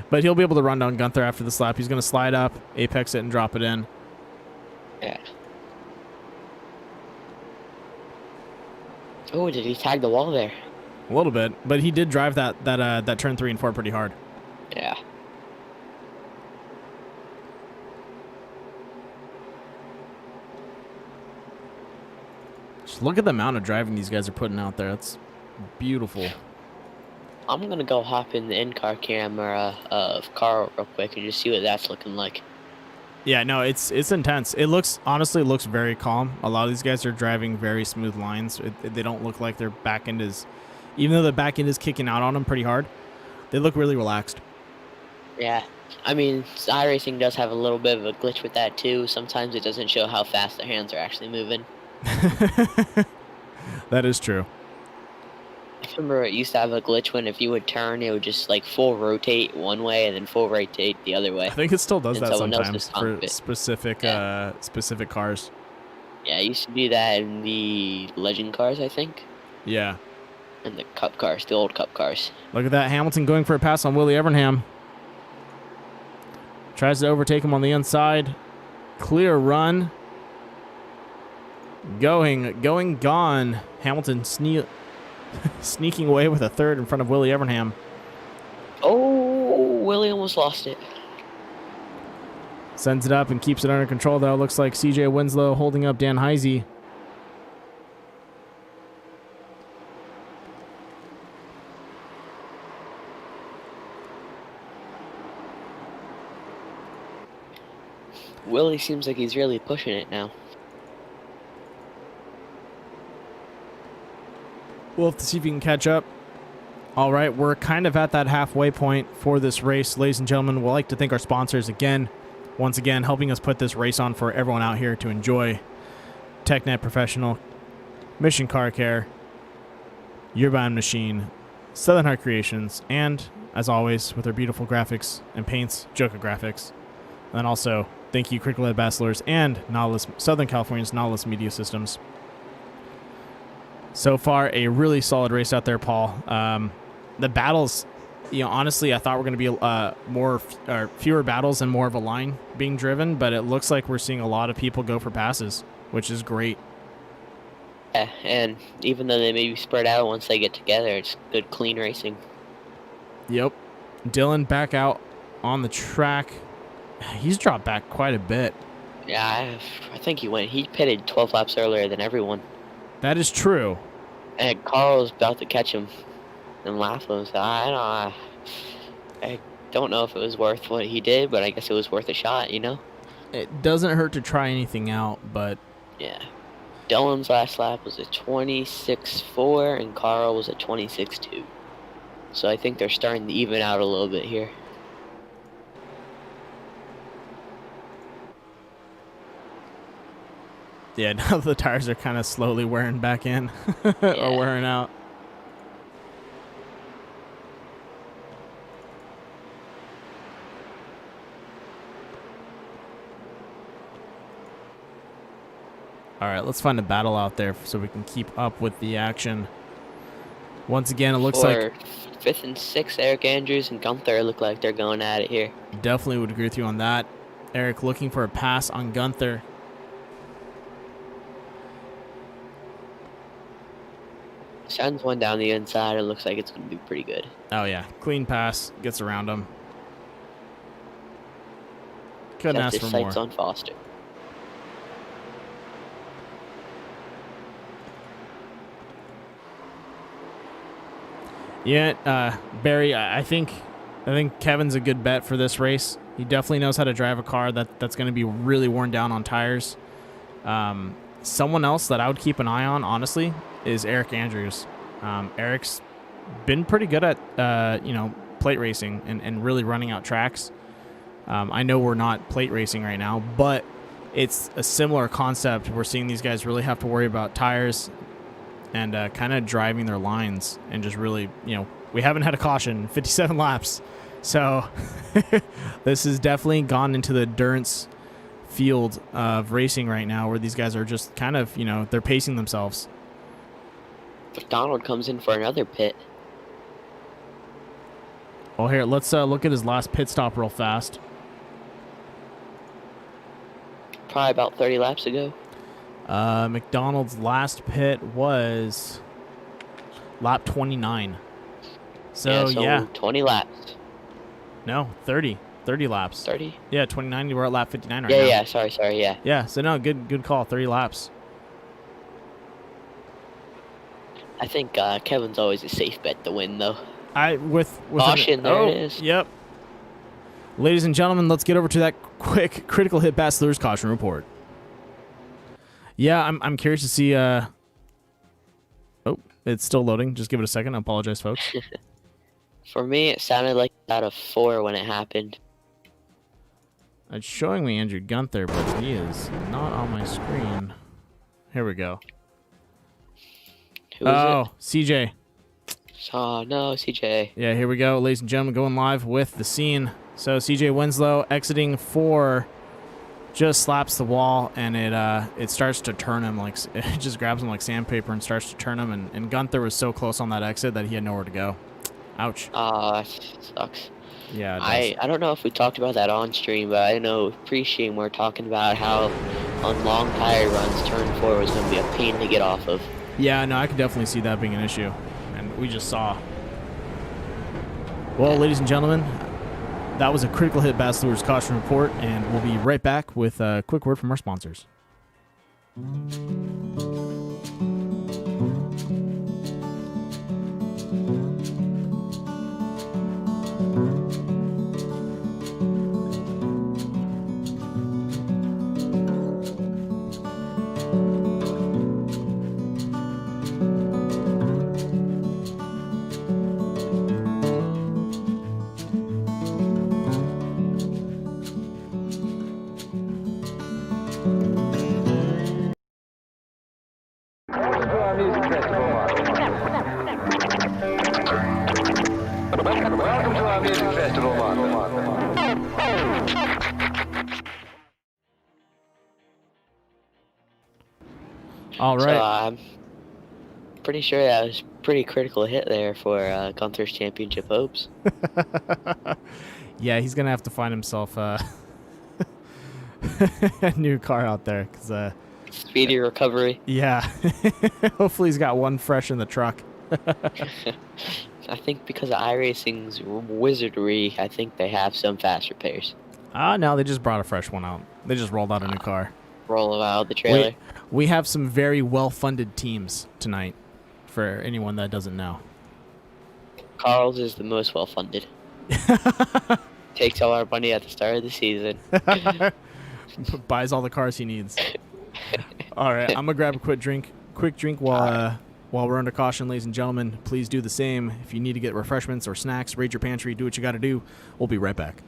But he'll be able to run down Gunther after this lap. He's going to slide up, apex it, and drop it in. Yeah. Oh, did he tag the wall there? A little bit, but he did drive that turn 3 and 4 pretty hard. Yeah. Just look at the amount of driving these guys are putting out there. That's beautiful. I'm gonna go hop in the in-car camera of Carl real quick and just see what that's looking like. Yeah, no, it's intense. It honestly looks very calm. A lot of these guys are driving very smooth lines. They don't look like their back end is, even though the back end is kicking out on them pretty hard, they look really relaxed. Yeah, I mean, iRacing does have a little bit of a glitch with that too. Sometimes it doesn't show how fast their hands are actually moving. That is true. I remember it used to have a glitch when if you would turn, it would just like full rotate one way and then full rotate the other way. I think it still does and that someone else sometimes just for punked it. specific cars. Yeah, I used to do that in the Legend cars, I think, Yeah. and the Cup cars, the old Cup cars. Look at that. Hamilton going for a pass on Willie Evernham. Tries to overtake him on the inside. Clear run. Gone. Hamilton sneaking away with a 3rd in front of Willie Evernham. Oh, Willie almost lost it. Sends it up and keeps it under control, though. Looks like CJ Winslow holding up Dan Heisey. Willie seems like he's really pushing it now. We'll have to see if he can catch up. All right, we're kind of at that halfway point for this race. Ladies and gentlemen, we'd like to thank our sponsors again. Once again, helping us put this race on for everyone out here to enjoy. TechNet Professional, Mission Car Care, Yearbound Machine, Southern Heart Creations, and, as always, with our beautiful graphics and paints, Joker Graphics. And also, thank you, Critical Ed Bachelors and Nautilus, Southern California's Nautilus Media Systems. So far, a really solid race out there, Paul. The battles, honestly, I thought were going to be fewer battles and more of a line being driven, but it looks like we're seeing a lot of people go for passes, which is great. Yeah, and even though they may be spread out once they get together, it's good, clean racing. Yep. Dylan back out on the track. He's dropped back quite a bit. Yeah, I think he pitted 12 laps earlier than everyone. That is true. And Carl was about to catch him and laugh at him. So I don't know if it was worth what he did, but I guess it was worth a shot, It doesn't hurt to try anything out, but... Yeah. Dylan's last lap was a 26.4, and Carl was a 26.2. So I think they're starting to even out a little bit here. Yeah, now the tires are kind of slowly wearing back in or wearing out. All right, let's find a battle out there so we can keep up with the action. Once again, it looks like 5th and 6th, Eric Andrews and Gunther look like they're going at it here. Definitely would agree with you on that. Eric looking for a pass on Gunther. Sends one down the inside. It looks like it's going to be pretty good. Oh, yeah. Clean pass. Gets around him. Couldn't Sets ask his for more. sights on Foster. Yeah, Barry, I think Kevin's a good bet for this race. He definitely knows how to drive a car that's going to be really worn down on tires. Someone else that I would keep an eye on, honestly, is Eric Andrews. Eric's been pretty good at, plate racing and really running out tracks. I know we're not plate racing right now, but it's a similar concept. We're seeing these guys really have to worry about tires and kind of driving their lines and just really, we haven't had a caution, 57 laps. So this has definitely gone into the endurance field of racing right now where these guys are just kind of, they're pacing themselves. McDonald comes in for another pit. Well, here, let's look at his last pit stop real fast. Probably about 30 laps ago. McDonald's last pit was lap 29. So yeah. 20 laps. No, 30. 30 laps. 30? Yeah, 29. You were at lap 59 right now. Yeah, sorry, yeah. Yeah, so no, good call. 30 laps. I think Kevin's always a safe bet to win, though. With Caution, there it is. Yep. Ladies and gentlemen, let's get over to that quick critical hit Bachelor's caution report. Yeah, I'm curious to see. Oh, it's still loading. Just give it a second. I apologize, folks. For me, it sounded like out of 4 when it happened. It's showing me Andrew Gunther, but he is not on my screen. Here we go. Who is it? CJ. Oh, no, CJ. Yeah, here we go, ladies and gentlemen, going live with the scene. So CJ Winslow exiting 4, just slaps the wall, and it starts to turn him like it just grabs him like sandpaper and starts to turn him. And Gunther was so close on that exit that he had nowhere to go. Ouch. That sucks. Yeah, I don't know if we talked about that on stream, but I know pre-stream we're talking about how on long tire runs, turn 4 was going to be a pain to get off of. Yeah, no, I could definitely see that being an issue, and we just saw. Well, ladies and gentlemen, that was a critical hit Bachelor's caution report, and we'll be right back with a quick word from our sponsors. All right. So I'm pretty sure that was pretty critical hit there for Gunther's championship hopes. Yeah, he's going to have to find himself a new car out there. Speedy recovery. Yeah. Hopefully he's got one fresh in the truck. I think because of iRacing's wizardry, I think they have some fast repairs. No, they just brought a fresh one out. They just rolled out a new car. Roll them out of the trailer. We have some very well-funded teams tonight, for anyone that doesn't know. Carl's is the most well-funded. Takes all our money at the start of the season. Buys all the cars he needs. All right, I'm going to grab a quick drink while we're under caution, ladies and gentlemen. Please do the same. If you need to get refreshments or snacks, raid your pantry, do what you got to do. We'll be right back.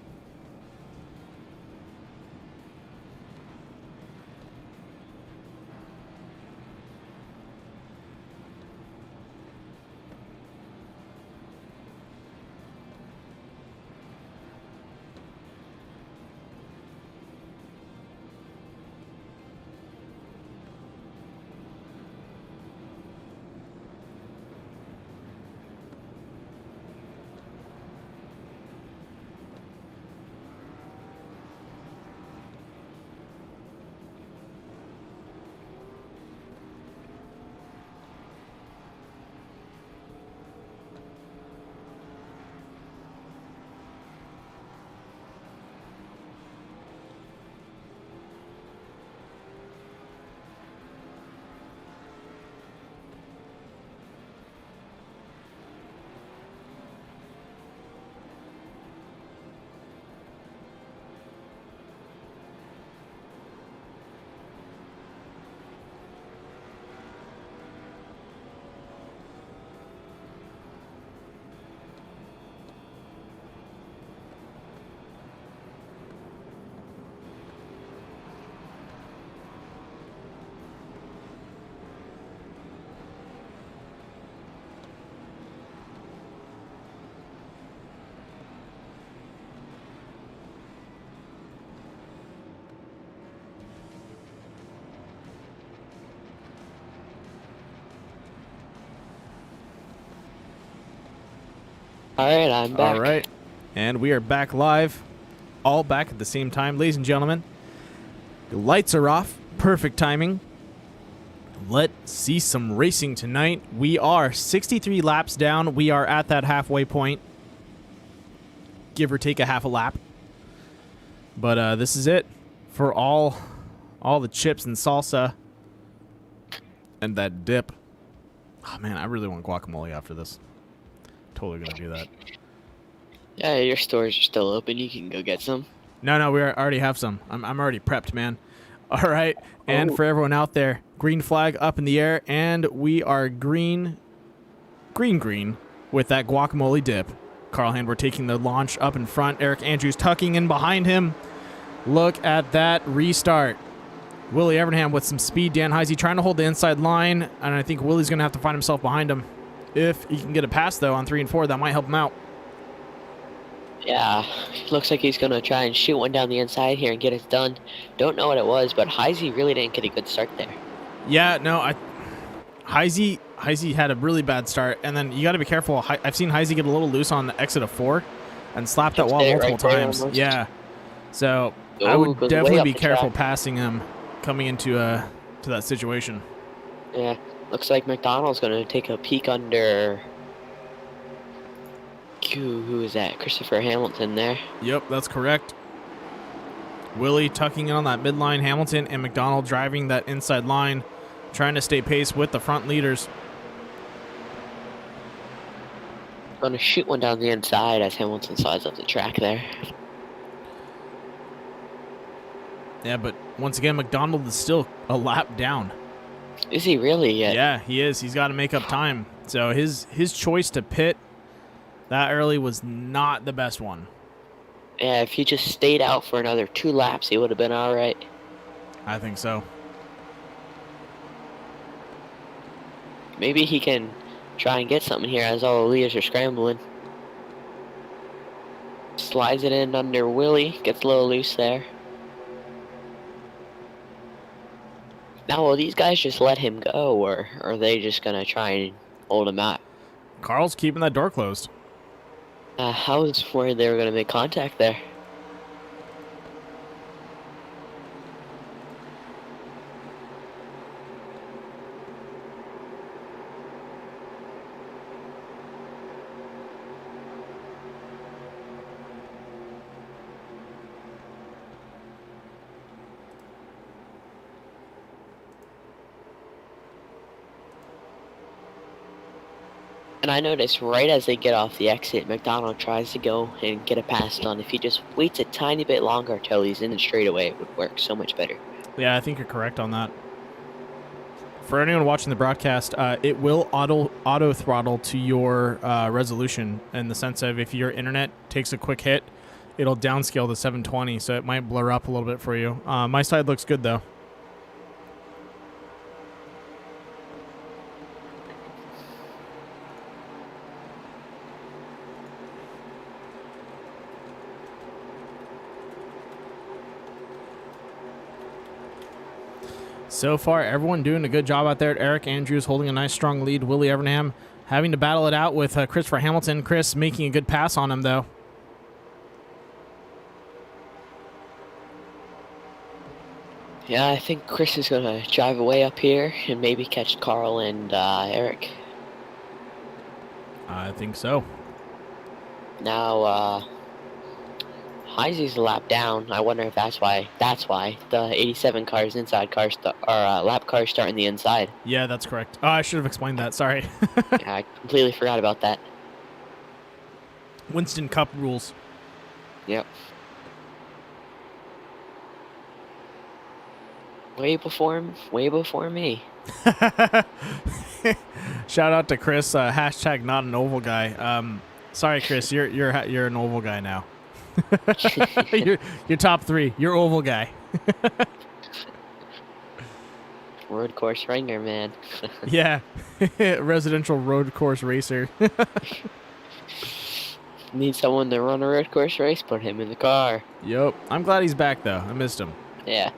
All right, I'm back. All right. And we are back live. All back at the same time. Ladies and gentlemen, the lights are off. Perfect timing. Let's see some racing tonight. We are 63 laps down. We are at that halfway point. Give or take a half a lap. But this is it for all the chips and salsa and that dip. Oh, man, I really want guacamole after this. Totally going to do that. Yeah, your stores are still open. You can go get some. No, we already have some. I'm already prepped, man. All right. And for everyone out there, green flag up in the air, and we are green with that guacamole dip. Carl Handwerk taking the launch up in front. Eric Andrews tucking in behind him. Look at that restart. Willie Evernham with some speed. Dan Heisey trying to hold the inside line, and I think Willie's going to have to find himself behind him. If he can get a pass, though, on 3 and 4, that might help him out. Yeah, looks like he's going to try and shoot one down the inside here and get it done. Don't know what it was, but Heisey really didn't get a good start there. Yeah, no, Heisey had a really bad start, and then you got to be careful. I've seen Heisey get a little loose on the exit of 4 and slap that wall multiple times. Yeah, so I would definitely be careful passing him coming into to that situation. Yeah, looks like McDonald's going to take a peek under... Who is that? Christopher Hamilton there. Yep, that's correct. Willie tucking in on that midline. Hamilton and McDonald driving that inside line, trying to stay pace with the front leaders. Going to shoot one down the inside as Hamilton slides up the track there. Yeah, but once again, McDonald is still a lap down. Is he really yet? Yeah, he is. He's got to make up time. So his choice to pit that early was not the best one. Yeah, if he just stayed out for another 2 laps, he would have been all right. I think so. Maybe he can try and get something here as all the leaders are scrambling. Slides it in under Willie, gets a little loose there. Now, will these guys just let him go, or are they just going to try and hold him out? Carl's keeping that door closed. I was worried they were going to make contact there. And I noticed right as they get off the exit, McDonald tries to go and get a pass done. If he just waits a tiny bit longer until he's in the straightaway, it would work so much better. Yeah, I think you're correct on that. For anyone watching the broadcast, it will auto throttle to your resolution in the sense of if your internet takes a quick hit, it'll downscale to 720, so it might blur up a little bit for you. My side looks good, though. So far, everyone doing a good job out there. Eric Andrews holding a nice, strong lead. Willie Evernham having to battle it out with Christopher Hamilton. Chris making a good pass on him, though. Yeah, I think Chris is going to drive away up here and maybe catch Carl and Eric. I think so. Now, Heisey's a lap down. I wonder if that's why. That's why the 87 cars, inside cars, lap cars starting the inside. Yeah, that's correct. Oh, I should have explained that. Sorry. Yeah, I completely forgot about that. Winston Cup rules. Yep. Way before me. Shout out to Chris. Hashtag not an oval guy. Sorry, Chris. You're an oval guy now. you're top 3. You're oval guy. Road course ringer, man. Yeah. Residential road course racer. Need someone to run a road course race? Put him in the car. Yep. I'm glad he's back, though. I missed him. Yeah.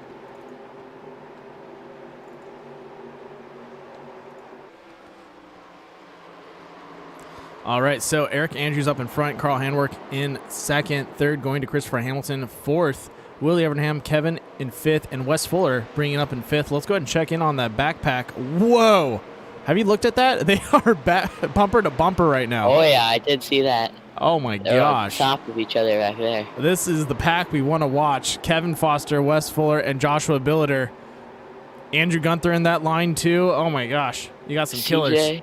All right, so Eric Andrews up in front, Carl Handwerk in second, third going to Christopher Hamilton, fourth, Willie Evernham, Kevin in fifth, and Wes Fuller bringing up in fifth. Let's go ahead and check in on that backpack. Whoa! Have you looked at that? They are bumper to bumper right now. Oh yeah, I did see that. Oh my They're gosh. on top of each other back there. This is the pack we want to watch. Kevin Foster, Wes Fuller, and Joshua Billiter. Andrew Gunther in that line too. Oh my gosh. You got some killers. CJ.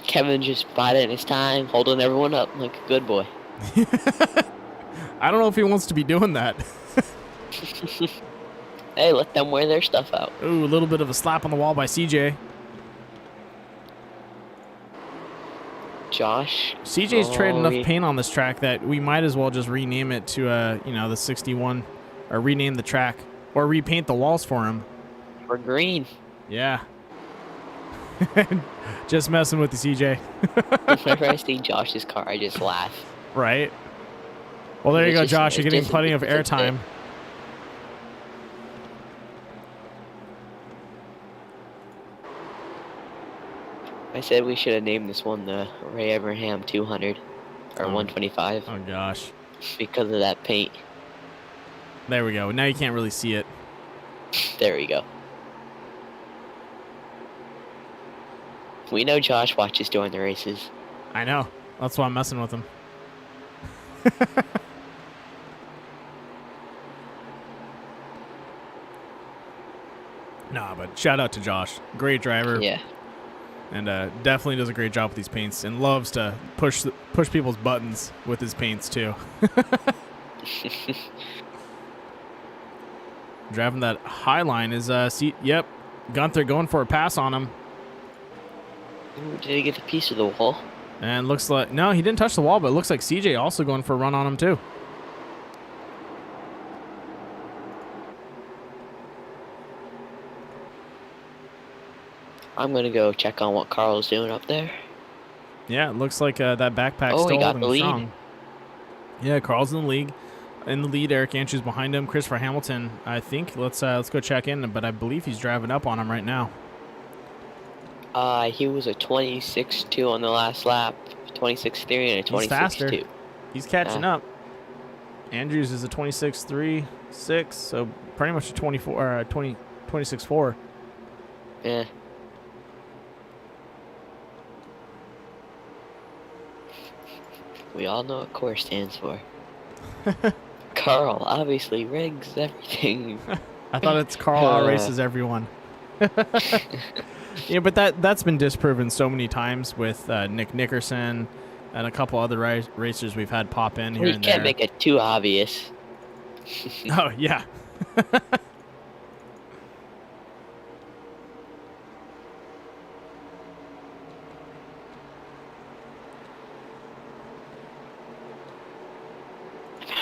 Kevin just biding his time, holding everyone up like a good boy. I don't know if he wants to be doing that. Hey, let them wear their stuff out. Ooh, a little bit of a slap on the wall by CJ. Josh. CJ's traded enough paint on this track that we might as well just rename it to the 61, or rename the track, or repaint the walls for him. We're green. Yeah. Just messing with the CJ. Whenever I see Josh's car, I just laugh. Right. Well, there you go, Josh. You're getting just- plenty of it's a airtime. I said we should have named this one the Ray Abraham 200 or 125 Oh gosh. because of that paint. There we go. Now you can't really see it. There we go. We know Josh watches during the races. I know. That's why I'm messing with him. Nah, but shout out to Josh. Great driver. Yeah. And definitely does a great job with these paints and loves to push people's buttons with his paints too. Driving that high line is yep, Gunther going for a pass on him. Ooh, did he get the piece of the wall? And looks like no, he didn't touch the wall, but it looks like CJ also going for a run on him too. I'm gonna go check on what Carl's doing up there. Yeah, it looks like that backpack's Oh, he still got the holding lead. strong. Yeah, Carl's in the league. In the lead, Eric Andrews behind him. Christopher Hamilton, I think. Let's go check in, but I believe he's driving up on him right now. He was a 26.2 on the last lap, 26.3 and a He's faster. 26.2. He's catching up. Andrews is a 26.3.6, so pretty much a 26.4. Yeah. We all know what core stands for. Carl obviously rigs everything. I thought it's Carl races everyone. Yeah, but that's been disproven so many times with Nick Nickerson and a couple other racers we've had pop in here You and can't there. make it too obvious. Oh, yeah.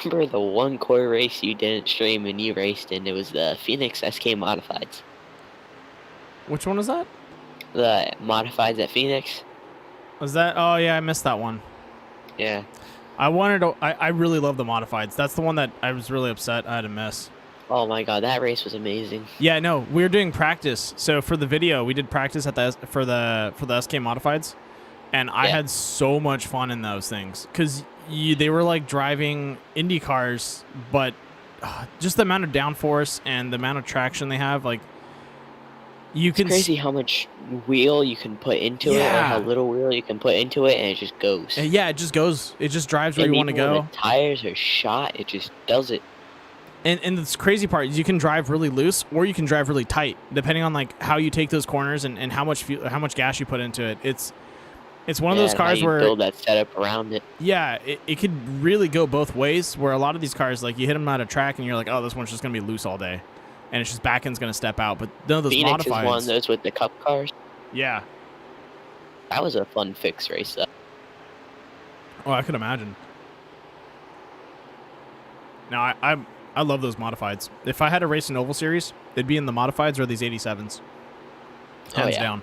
Remember the one core race you didn't stream and you raced in? It was the Phoenix SK Modifieds. Which one was that? The Modifieds at Phoenix? Was that? Oh, yeah, I missed that one. Yeah. I really love the Modifieds. That's the one that I was really upset I had to miss. Oh my god, that race was amazing. Yeah, no, we were doing practice. So for the video, we did practice at for the SK Modifieds, and I had so much fun in those things because they were like driving Indy cars, but just the amount of downforce and the amount of traction they have, like you can. It's crazy how much wheel you can put into it, or how little wheel you can put into it, and it just goes. Yeah, it just goes. It just drives where And you want to even when go. the tires are shot, it just does it. And the crazy part is you can drive really loose or you can drive really tight, depending on like how you take those corners and how much fuel, how much gas you put into it. It's one of those and how cars you where build that setup around it. yeah, it could really go both ways. Where a lot of these cars, like you hit them out of track and you're like, oh, this one's just gonna be loose all day, and it's just back end's gonna step out. But none of those Phoenix modifieds. is one of those with the cup cars. Yeah. That was a fun fix race though. Oh, I could imagine. Now I love those modifieds. If I had to race an oval series, it'd be in the modifieds or these 87s. Hands down.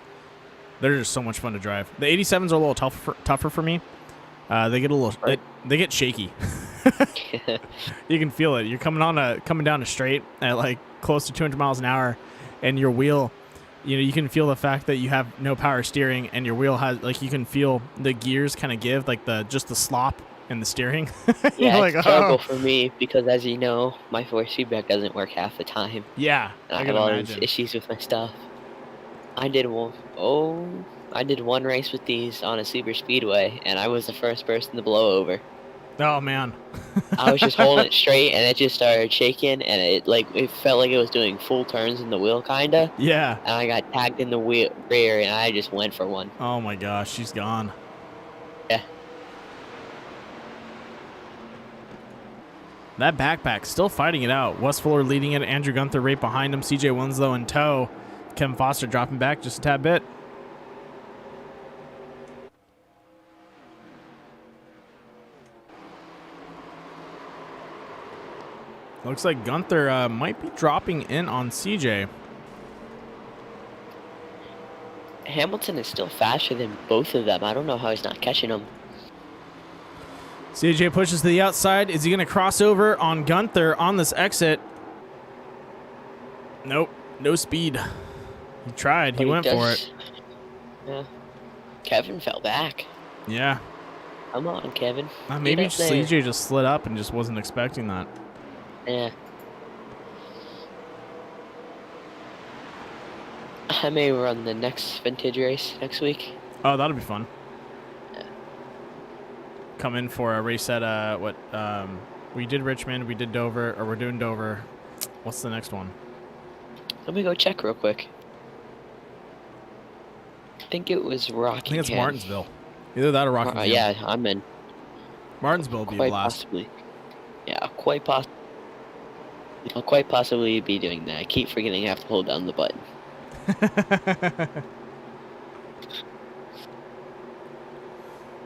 They're just so much fun to drive. The 87s are a little tougher for me. They get a little they get shaky. You can feel it. You're coming down a straight at like close to 200 miles an hour, and your wheel, you know, you can feel the fact that you have no power steering and your wheel has, like, you can feel the gears kind of give, like, just the slop in the steering. Yeah, You're it's like, terrible oh. for me because, as you know, my force feedback doesn't work half the time. Yeah, And I I can have all imagine. these issues with my stuff. I did one race with these on a super speedway, and I was the first person to blow over. Oh, man. I was just holding it straight, and it just started shaking, and it felt like it was doing full turns in the wheel, kinda. Yeah. And I got tagged in the rear, and I just went for one. Oh, my gosh, she's gone. Yeah. That backpack still fighting it out. Wes Fuller leading it. Andrew Gunther right behind him. CJ Winslow in tow. Kevin Foster dropping back just a tad bit. Looks like Gunther might be dropping in on CJ. Hamilton is still faster than both of them. I don't know how he's not catching them. CJ pushes to the outside. Is he going to cross over on Gunther on this exit? Nope. No speed. He tried. But He went for it. Yeah. Kevin fell back. Yeah. Come on, Kevin. Maybe Get up there. CJ just slid up and just wasn't expecting that. Yeah. I may run the next vintage race next week. Oh, that'll be fun. Yeah. Come in for a race at we did Richmond, we did Dover, or we're doing Dover. What's the next one? Let me go check real quick. I think it was Rockingham. I think it's Martinsville. Either that or Rockingham. Yeah, I'm in. Martinsville will be a Quite blast. possibly. Yeah, quite possibly. I'll quite possibly be doing that. I keep forgetting I have to hold down the button.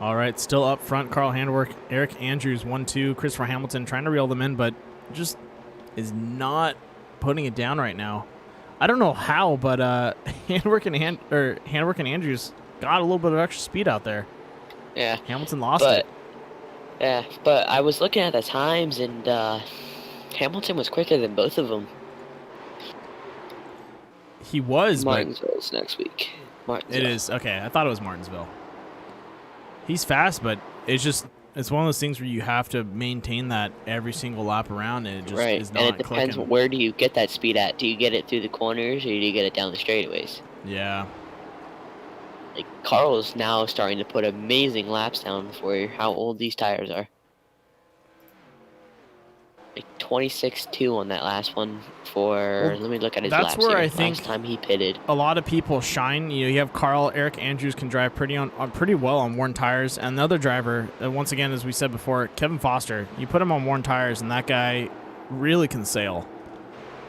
All right, still up front, Carl Handwerk, Eric Andrews, 1-2, Christopher Hamilton trying to reel them in, but just is not putting it down right now. I don't know how, but Handwerk and Andrews got a little bit of extra speed out there. Yeah. Hamilton lost it. Yeah, but I was looking at the times, and Hamilton was quicker than both of them. He was, but Martinsville's next week. Martinsville. it is. Okay, I thought it was Martinsville. He's fast, but it's one of those things where you have to maintain that every single lap around, and it just Right, is not and it depends clicking. where do you get that speed at. Do you get it through the corners, or do you get it down the straightaways? Yeah. Like, Carl is now starting to put amazing laps down for how old these tires are. Like 26.2 on that last one for, let me look at his that's laps where here. I think last time he pitted. A lot of people shine. You know, you have Carl, Eric Andrews can drive pretty well on worn tires, and the other driver, once again, as we said before, Kevin Foster. You put him on worn tires, and that guy really can sail.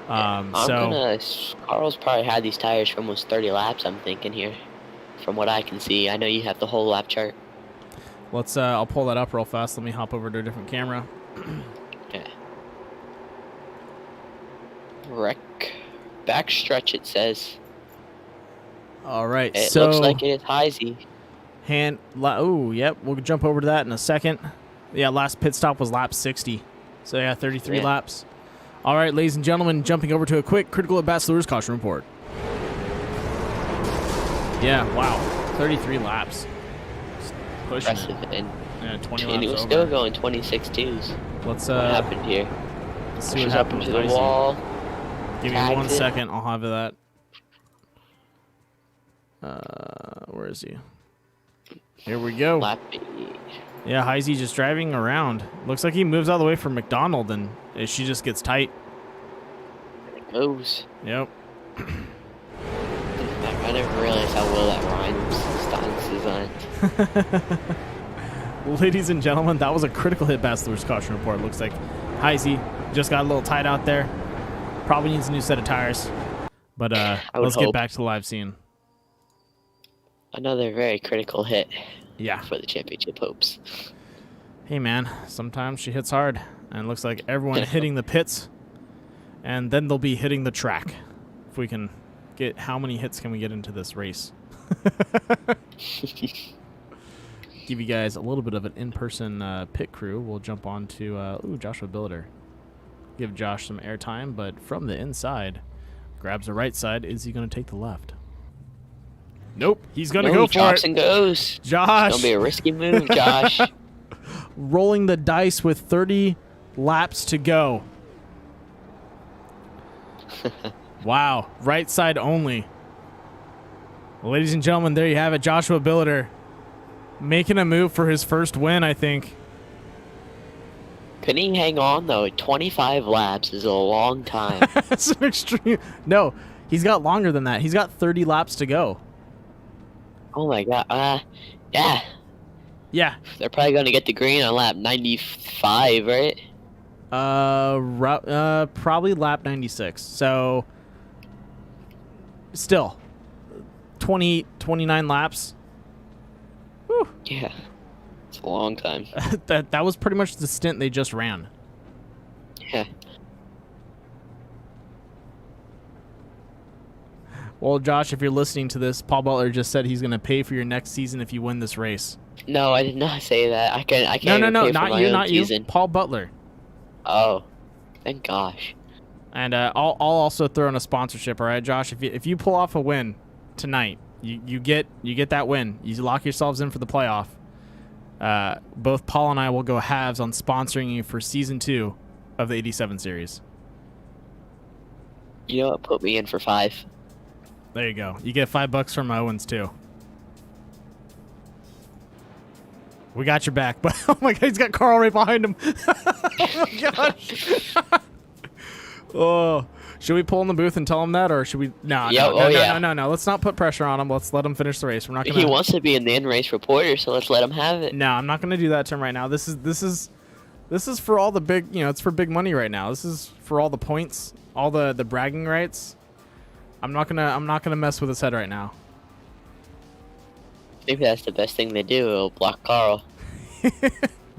Carl's probably had these tires for almost 30 laps, I'm thinking here, from what I can see. I know you have the whole lap chart. Let's. I'll pull that up real fast. Let me hop over to a different camera. Okay. Wreck. Backstretch, it says. All right. It so looks like it is Heisey. Oh, yep. We'll jump over to that in a second. Yeah, last pit stop was lap 60. So yeah, 33 Yeah. laps. All right, ladies and gentlemen, jumping over to a quick critical at Bachelor's caution report. Yeah, wow, 33 laps. Just pushing Impressive. it. And, Yeah, 20 and he laps was over. still going 26.2s. Let's What happened here? let's see what Pushes up happened into with the Heisey. wall. Give me tags 1 it. second. I'll have that. Where is he? Here we go. Lap 8. Yeah, Heisey just driving around. Looks like he moves all the way from McDonald, and she just gets tight. There it goes. Yep. I never realized how well that rhymes. Stein's design. Ladies and gentlemen, that was a critical hit Bachelor's caution report. Looks like Heisey just got a little tight out there. Probably needs a new set of tires. But let's get hope. back to the live scene. Another very critical hit Yeah. for the championship hopes. Hey, man, sometimes she hits hard. And it looks like everyone hitting the pits. And then they'll be hitting the track. If we can get, how many hits can we get into this race? Give you guys a little bit of an in-person pit crew. We'll jump on to Joshua Billiter. Give Josh some airtime, but from the inside, grabs the right side. Is he going to take the left? Nope. He's going to No, go he for drops it. and goes. Josh. It's gonna be a risky move, Josh. Rolling the dice with 30 laps to go. Wow. Right side only. Well, ladies and gentlemen, there you have it. Joshua Billiter making a move for his first win, I think. Couldn't he hang on, though? 25 laps is a long time. That's an extreme. No, he's got longer than that. He's got 30 laps to go. Oh, my God. Yeah. Yeah. They're probably going to get the green on lap 95, right? Probably lap 96. So, still, 29 laps. Whew. Yeah. It's a long time. that was pretty much the stint they just ran. Yeah. Well, Josh, if you're listening to this, Paul Butler just said he's going to pay for your next season if you win this race. No, I did not say that. I can't No, even pay for not my you, own not season. you. Paul Butler. Oh. Thank gosh. And I'll also throw in a sponsorship, all right, Josh? If you pull off a win tonight, you get that win. You lock yourselves in for the playoff. Both Paul and I will go halves on sponsoring you for season 2 of the 87 series. You know what? Put me in for 5. There you go. You get $5 from Owens too. We got your back, but oh my God, he's got Carl right behind him. Oh my gosh. Oh, should we pull in the booth and tell him that, or should we? No. Let's not put pressure on him. Let's let him finish the race. We're not gonna. He wants to be in the in-race reporter, so let's let him have it. No, I'm not gonna do that to him right now. This is for all the big. It's for big money right now. This is for all the points, all the bragging rights. I'm not gonna mess with his head right now. Maybe that's the best thing they do. It'll block Carl.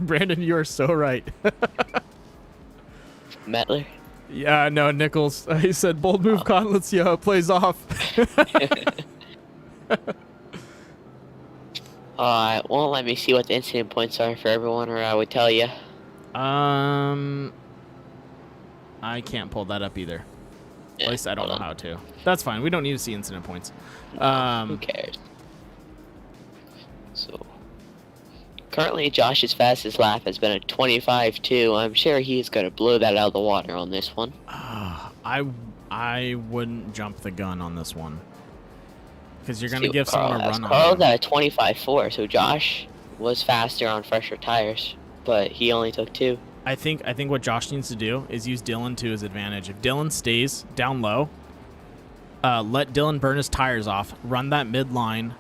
Brandon, you are so right. Metler. Yeah, no, Nichols. He said, bold move, Con. Let's see how it plays off. Alright, well, let me see what the incident points are for everyone, or I would tell you. I can't pull that up either. Yeah, At least I don't know how to. That's fine. We don't need to see incident points. Who cares? So, currently Josh's fastest lap has been a 25.2. I'm sure he's going to blow that out of the water on this one. I wouldn't jump the gun on this one. Because you're going to give Carl someone a has. run on Carl's him. at a 25.4, so Josh was faster on fresher tires, but he only took 2. I think what Josh needs to do is use Dylan to his advantage. If Dylan stays down low, let Dylan burn his tires off, run that midline,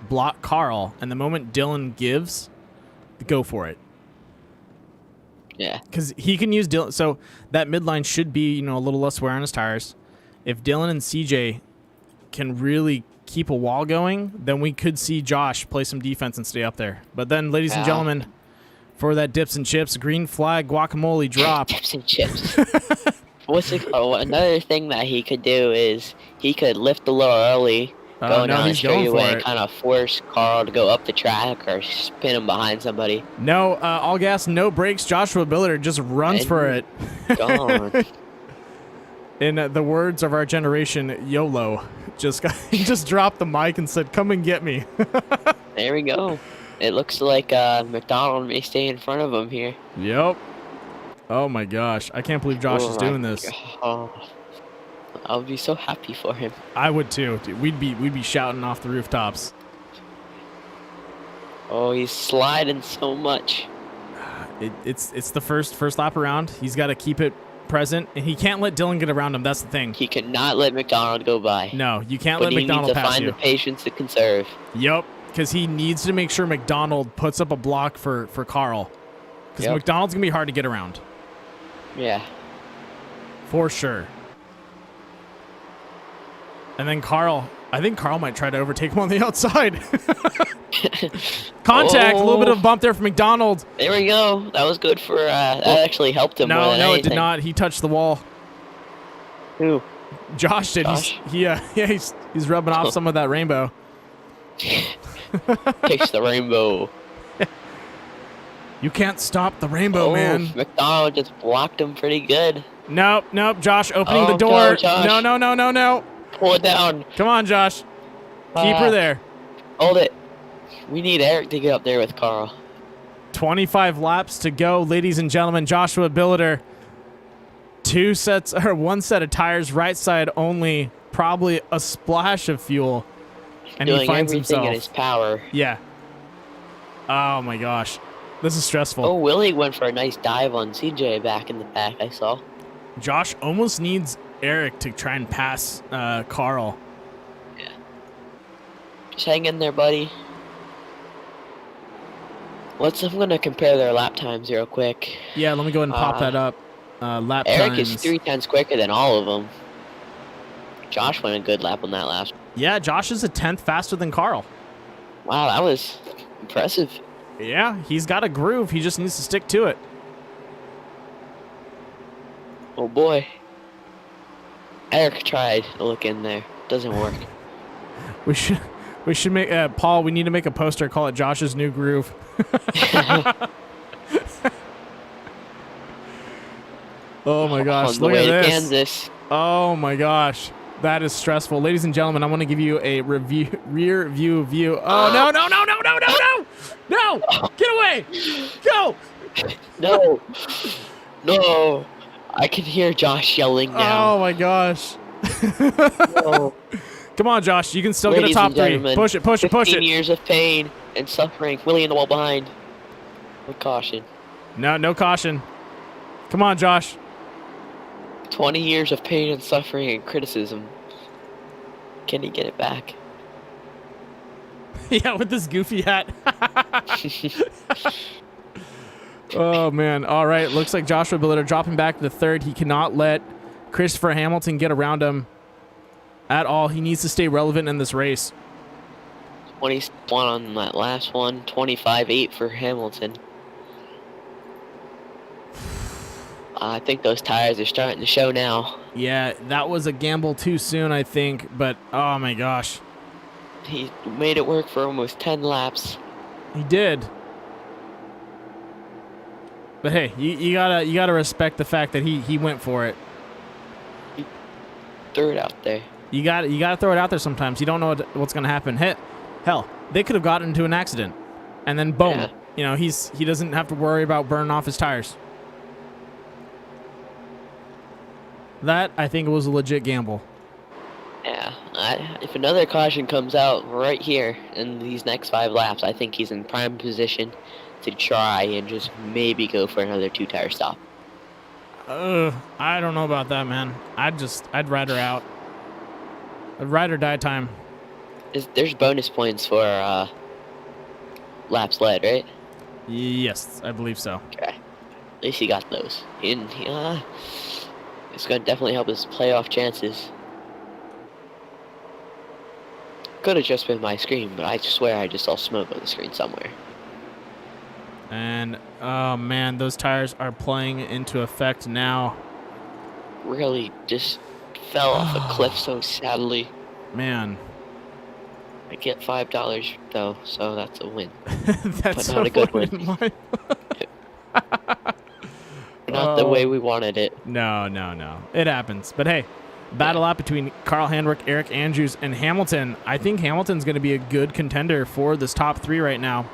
block Carl, and the moment Dylan gives, go for it. Yeah. Because he can use Dylan. So that midline should be, a little less wear on his tires. If Dylan and CJ can really keep a wall going, then we could see Josh play some defense and stay up there. But then, ladies and gentlemen, for that dips and chips, green flag guacamole drop. Dips and chips. Another thing that he could do is he could lift the lower early, go down the straightaway, and kind of force Carl to go up the track or spin him behind somebody. No, all gas, no brakes. Joshua Billiter just runs for it. Gone. In the words of our generation, YOLO. He just dropped the mic and said, "Come and get me." There we go. It looks like McDonald may stay in front of him here. Yep. Oh my gosh, I can't believe Josh is doing this. Oh, I'll be so happy for him. I would too. Dude, we'd be shouting off the rooftops. Oh, he's sliding so much. It's the first lap around. He's got to keep it present, and he can't let Dylan get around him. That's the thing. He cannot let McDonald go by. No, you can't But let McDonald pass you. he needs to find the patience to conserve. Yep, because he needs to make sure McDonald puts up a block for Carl. Because McDonald's going to be hard to get around. Yeah. For sure. And then I think Carl might try to overtake him on the outside. Contact, a little bit of bump there for McDonald. There we go. That was good for, that actually helped him more than No, anything. it did not. He touched the wall. Who? Josh did. Josh? He's rubbing off some of that rainbow. Takes the rainbow. You can't stop the rainbow, man. McDonald just blocked him pretty good. Nope. Josh opening the door. Josh. No. Pull it down. Come on, Josh. Keep her there. Hold it. We need Eric to get up there with Carl. 25 laps to go, ladies and gentlemen. Joshua Billiter, one set of tires, right side only, probably a splash of fuel, and Doing he finds everything himself. in his power. Yeah. Oh my gosh, this is stressful. Oh, Willie went for a nice dive on CJ back in the back. I saw. Josh almost needs Eric to try and pass Carl. Yeah. Just hang in there, buddy. I'm gonna compare their lap times real quick. Yeah, let me go ahead and pop that up. Lap Eric times. is 3/10 quicker than all of them. Josh went a good lap on that last. Yeah, Josh is a 10th faster than Carl. Wow, that was impressive. Yeah, he's got a groove. He just needs to stick to it. Oh boy. Eric tried to look in there. Doesn't work. We should make Paul. We need to make a poster. Call it Josh's new groove. Oh my gosh! On the Look way at to this. Kansas. Oh my gosh, that is stressful, ladies and gentlemen. I want to give you a rear view. Oh no! Get away! Go! No. No. I can hear Josh yelling now. Oh my gosh! No. Come on, Josh. You can still get a Ladies top and 3. gentlemen, Push it! 15 years of pain and suffering. Willie in the wall behind. With caution. No caution. Come on, Josh. 20 years of pain and suffering and criticism. Can he get it back? Yeah, with this goofy hat. Oh man! All right, looks like Joshua Billiter dropping back to 3rd. He cannot let Christopher Hamilton get around him at all. He needs to stay relevant in this race. 21 on that last one. 25-8 for Hamilton. I think those tires are starting to show now. Yeah, that was a gamble too soon, I think. But oh my gosh, He made it work for almost 10 laps. he did. But hey, you gotta respect the fact that he went for it. Threw it out there. You gotta throw it out there sometimes. You don't know what's gonna happen. Hell, they could have gotten into an accident, and then boom, Yeah. you know he doesn't have to worry about burning off his tires. That I think was a legit gamble. Yeah. If another caution comes out right here in these next 5 laps, I think he's in prime position to try and just maybe go for another 2-tire stop. I don't know about that, man. I'd ride her out. A ride or die time. There's bonus points for laps led, right? Yes, I believe so. Okay. At least he got those. It's going to definitely help his playoff chances. Could have just been my screen, but I swear I just saw smoke on the screen somewhere. And oh man, those tires are playing into effect now. Really just fell off a cliff so sadly. Man. I get $5 though, so that's a win. That's But not a good win. win. Not the way we wanted it. No. It happens. But hey, battle out between Carl Handwerk, Eric Andrews, and Hamilton. I think Hamilton's going to be a good contender for this top 3 right now.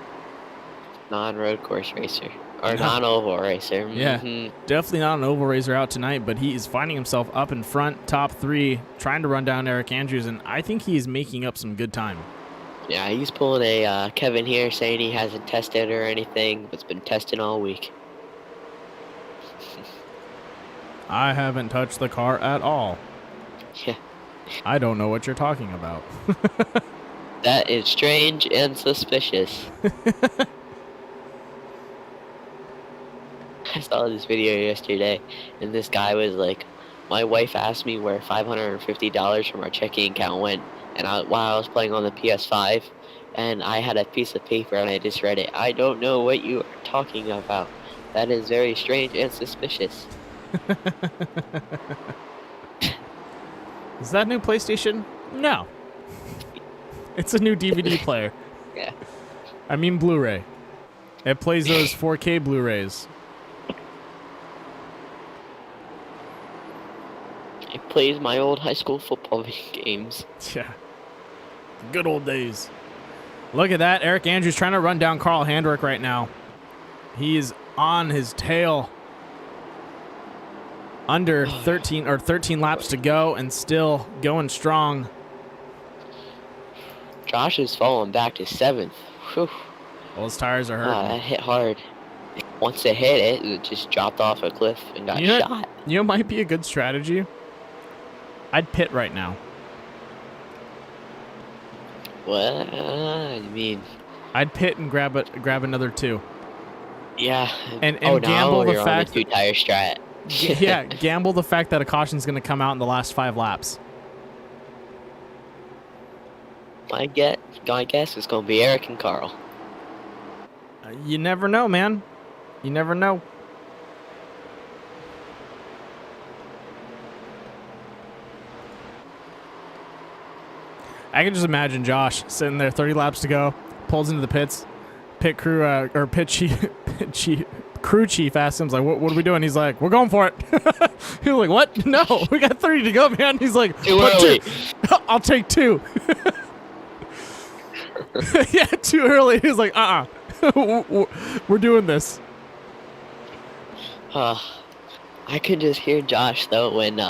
Non-road course racer. Or non-oval racer. Yeah, Mhm. definitely not an oval racer out tonight, but he is finding himself up in front, top 3, trying to run down Eric Andrews, and I think he's making up some good time. Yeah, he's pulling a Kevin here saying he hasn't tested or anything, but's been testing all week. I haven't touched the car at all. Yeah. I don't know what you're talking about. That is strange and suspicious. I saw this video yesterday, and this guy was like, my wife asked me where $550 from our checking account went, and while I was playing on the PS5, and I had a piece of paper and I just read it. I don't know what you are talking about. That is very strange and suspicious. Is that a new PlayStation? No. It's a new DVD player. Yeah. I mean Blu-ray. It plays those 4K Blu-rays. It plays my old high school football games. Yeah. Good old days. Look at that. Eric Andrews trying to run down Carl Handwerk right now. He's on his tail. Under 13 laps to go and still going strong. Josh is falling back to 7th. Whew. Well, his tires are hurting. That hit hard. Once it hit it, it just dropped off a cliff and got shot. You know, might be a good strategy. I'd pit right now. What? I mean, I'd pit and grab another 2. yeah. And oh, gamble now the you're fact on the 2-tire strat. yeah, gamble the fact that a caution's going to come out in the last 5 laps. My guess is going to be Eric and Carl. You never know, man. You never know. I can just imagine Josh sitting there, 30 laps to go, pulls into the pits, pit crew or pit chief, crew chief asks him, like, what are we doing? He's like, we're going for it. He's like, what? No, we got 30 to go, man. He's like, too early. 2? I'll take 2. Yeah, too early. He's like, we're doing this. I could just hear Josh though when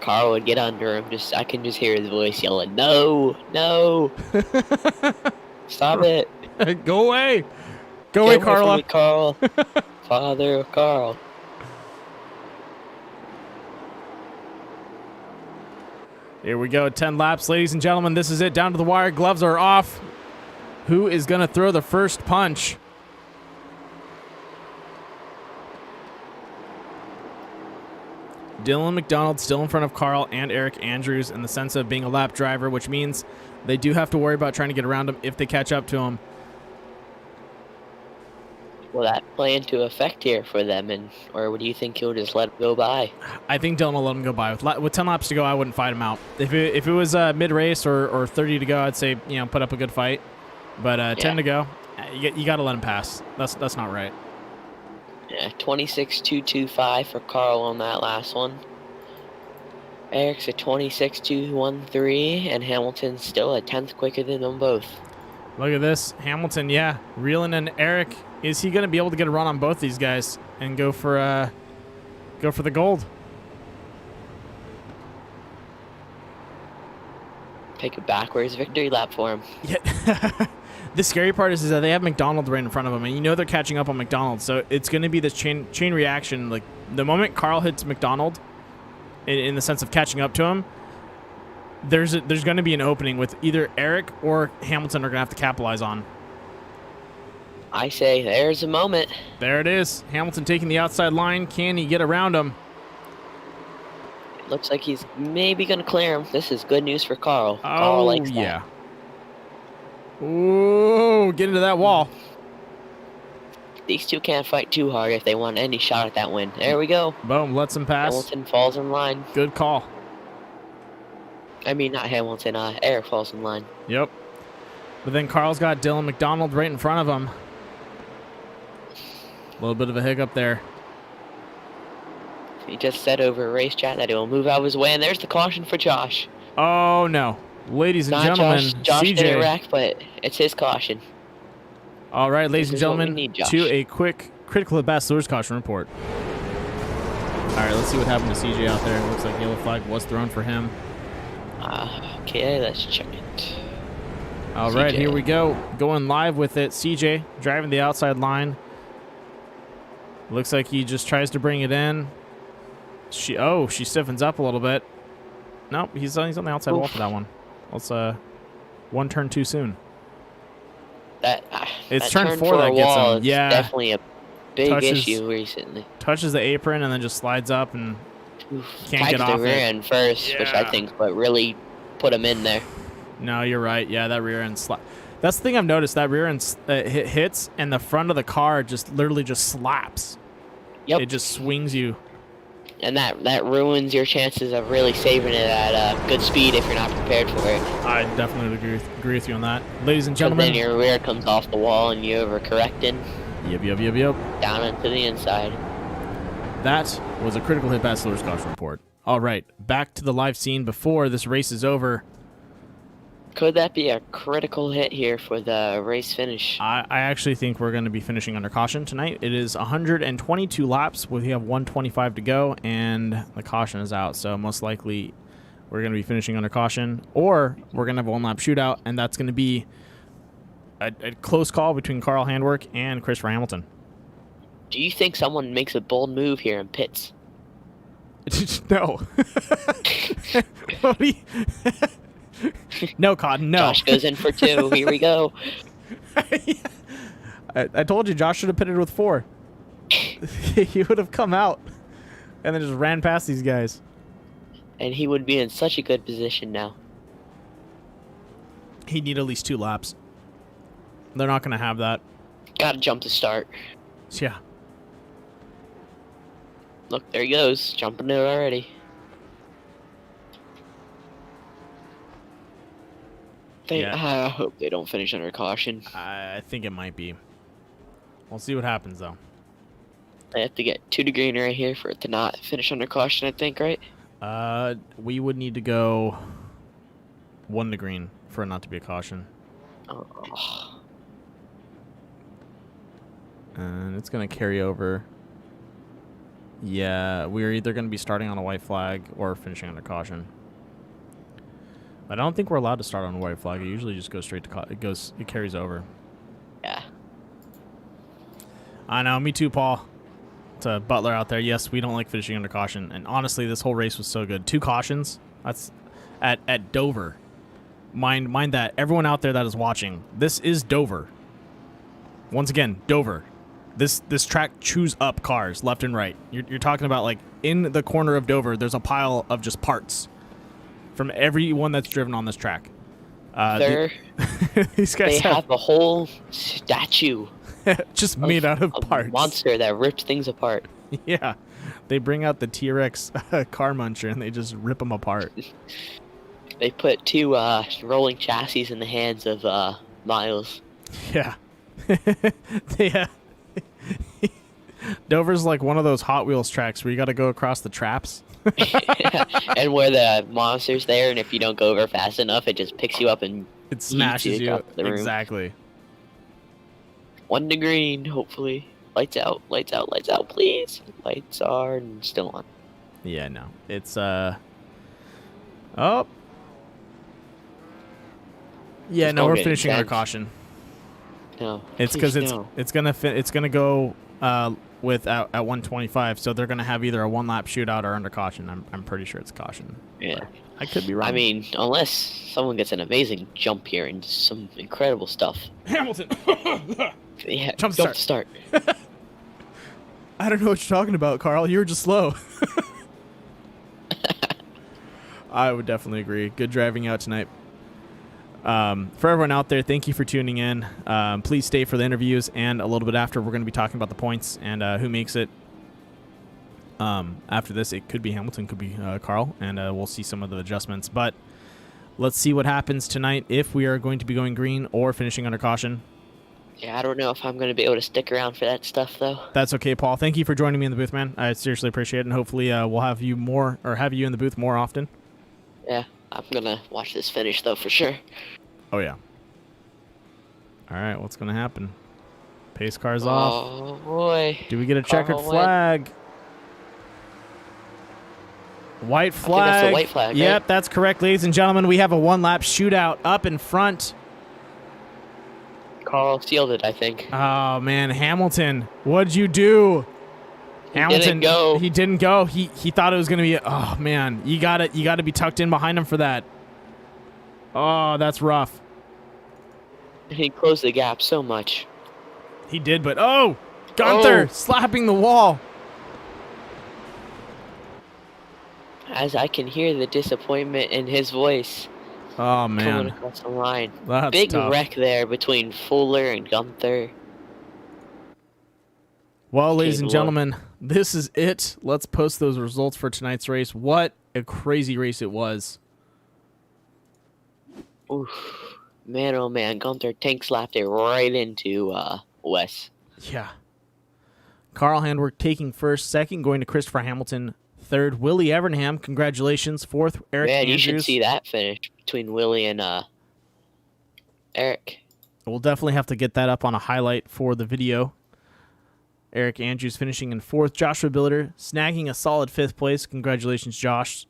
Carl would get under him. I can just hear his voice yelling, "No, no, stop it, Go away, Get away, away from Carla." me, Carl, Father Carl." Here we go, 10 laps, ladies and gentlemen. This is it, down to the wire. Gloves are off. Who is gonna throw the first punch? Dylan McDonald still in front of Carl and Eric Andrews in the sense of being a lap driver, which means they do have to worry about trying to get around him if they catch up to him. Will that play into effect here for them, or do you think he'll just let it go by? I think Dylan will let him go by. With 10 laps to go, I wouldn't fight him out. If it was mid-race or 30 to go, I'd say, put up a good fight. But 10 to go, you got to let him pass. That's not right. Yeah, 26.225 for Carl on that last one. Eric's a 26.213, and Hamilton's still a 10th quicker than them both. Look at this. Hamilton, yeah, reeling in Eric. Is he going to be able to get a run on both these guys and go for the gold? Take a backwards victory lap for him. Yeah. The scary part is that they have McDonald right in front of them, and they're catching up on McDonald, so it's going to be this chain reaction. Like, the moment Carl hits McDonald, in the sense of catching up to him, there's going to be an opening with either Eric or Hamilton are going to have to capitalize on. I say, there's a moment. There it is. Hamilton taking the outside line. Can he get around him? Looks like he's maybe going to clear him. This is good news for Carl. Carl likes that. Yeah. Ooh, get into that wall. These two can't fight too hard if they want any shot at that win. There we go. Boom, lets him pass. Hamilton falls in line. Good call. I mean, not Hamilton. Eric falls in line. Yep. But then Carl's got Dylan McDonald right in front of him. A little bit of a hiccup there. He just said over race chat that he will move out of his way, and there's the caution for Josh. Oh, no. Ladies and gentlemen, Josh CJ. didn't wreck, but it's his caution. All right, ladies and This is what we gentlemen, need, Josh. to a quick critical ambassador's caution report. All right, let's see what happened to CJ out there. It looks like yellow flag was thrown for him. Okay, let's check it. All right, here we go. Going live with it. CJ driving the outside line. Looks like he just tries to bring it in. She stiffens up a little bit. Nope, he's on the outside wall for that one. Let's one turn too soon. It's turn 4 that gets him. Yeah, definitely a big issue recently. Touches the apron and then just slides up and can't get off the rear it. end first, which I think, but really put him in there. No, you're right. Yeah, that rear end slap. That's the thing I've noticed. That rear end hits and the front of the car just literally just slaps. Yep. It just swings you. And that ruins your chances of really saving it at good speed if you're not prepared for it. I definitely agree with you on that. Ladies and gentlemen. Then your rear comes off the wall and you overcorrecting. Yep. Down into the inside. That was a critical hit bachelor's caution report. All right, back to the live scene before this race is over. Could that be a critical hit here for the race finish? I actually think we're going to be finishing under caution tonight. It is 122 laps. We have 125 to go, and the caution is out. So most likely we're going to be finishing under caution, or we're going to have a one-lap shootout, and that's going to be a close call between Carl Handwerk and Christopher Hamilton. Do you think someone makes a bold move here in pits? No. What do you... No, Cotton, no. Josh goes in for 2. Here we go. I told you Josh should have pitted with 4. He would have come out and then just ran past these guys. And he would be in such a good position now. He'd need at least 2 laps. They're not going to have that. Gotta jump to start. Yeah. Look, there he goes. Jumping it already. I hope they don't finish under caution. I think it might be. We'll see what happens, though. I have to get 2 to green right here for it to not finish under caution, I think, right? We would need to go 1 to green for it not to be a caution. Oh. And it's going to carry over. Yeah, we're either going to be starting on a white flag or finishing under caution. I don't think we're allowed to start on a white flag. It usually just goes straight to it carries over. Yeah. I know, me too, Paul. To Butler out there, yes, we don't like finishing under caution. And honestly, this whole race was so good. 2 cautions. That's at Dover. Mind that. Everyone out there that is watching, this is Dover. Once again, Dover. This track chews up cars left and right. You're talking about, like, in the corner of Dover, there's a pile of just parts from everyone that's driven on this track. These guys have a whole statue just made out of parts. Monster that rips things apart. Yeah, they bring out the T-Rex car muncher and they just rip them apart. They put 2 rolling chassis in the hands of Miles. Yeah. Dover's like one of those Hot Wheels tracks where you got to go across the traps. And where the monster's there, and if you don't go over fast enough, it just picks you up and it smashes you. The room. Exactly. 1 to green, hopefully. Lights out, lights out, lights out, please. Lights are still on. Yeah, no. It's Oh. Yeah, no, we're finishing our caution. No. It's because it's gonna go with at 125, so they're gonna have either a 1-lap shootout or under caution. I'm pretty sure it's caution. Yeah. But I could be wrong. I mean, unless someone gets an amazing jump here and some incredible stuff. Hamilton. Yeah, jump start. I don't know what you're talking about, Carl. You were just slow. I would definitely agree. Good driving out tonight. For everyone out there, thank you for tuning in. Please stay for the interviews, and a little bit after, we're going to be talking about the points and who makes it. After this, it could be Hamilton, could be Carl, and we'll see some of the adjustments. But let's see what happens tonight if we are going to be going green or finishing under caution. Yeah, I don't know if I'm going to be able to stick around for that stuff, though. That's okay, Paul. Thank you for joining me in the booth, man. I seriously appreciate it, and hopefully we'll have you in the booth more often. Yeah, I'm going to watch this finish, though, for sure. Oh, yeah. All right, what's going to happen? Pace car's off. Oh, boy. Do we get a checkered flag? White flag. I think that's a white flag, Yep, right? that's correct, ladies and gentlemen. We have a 1-lap shootout up in front. Carl sealed it, I think. Oh, man. Hamilton, what'd you do? Hamilton didn't go. He didn't go. He thought it was going to be... Oh, man. You got to be tucked in behind him for that. Oh, that's rough. He closed the gap so much. He did, but... Oh! Gunther slapping the wall. As I can hear the disappointment in his voice. Oh, man. Coming across the line. That's Big tough. wreck there between Fuller and Gunther. Well, ladies and gentlemen, this is it. Let's post those results for tonight's race. What a crazy race it was. Oof. Man, oh man, Gunther tank slapped it right into Wes. Yeah. Carl Handwerk taking first, second going to Christopher Hamilton, third Willie Evernham. Congratulations. Fourth Eric Man, Andrews. you should see that finish between Willie and Eric. We'll definitely have to get that up on a highlight for the video. Eric Andrews finishing in 4th. Joshua Billiter snagging a solid 5th place. Congratulations, Josh.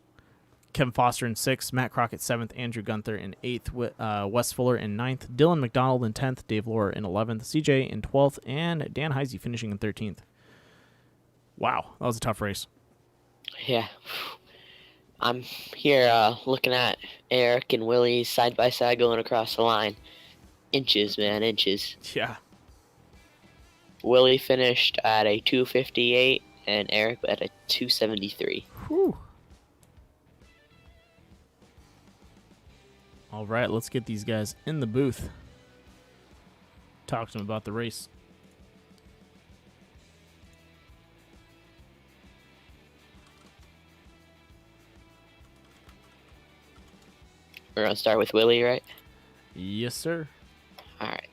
Kevin Foster in 6th. Matt Crockett 7th. Andrew Gunther in 8th. Wes Fuller in 9th. Dylan McDonald in 10th. Dave Lohr in 11th. CJ in 12th. And Dan Heisey finishing in 13th. Wow, that was a tough race. Yeah. I'm here looking at Eric and Willie side by side going across the line. Inches, man, inches. Yeah. Willie finished at a 258 and Eric at a 273. Whew. All right, let's get these guys in the booth. Talk to them about the race. We're going to start with Willie, right? Yes, sir. All right.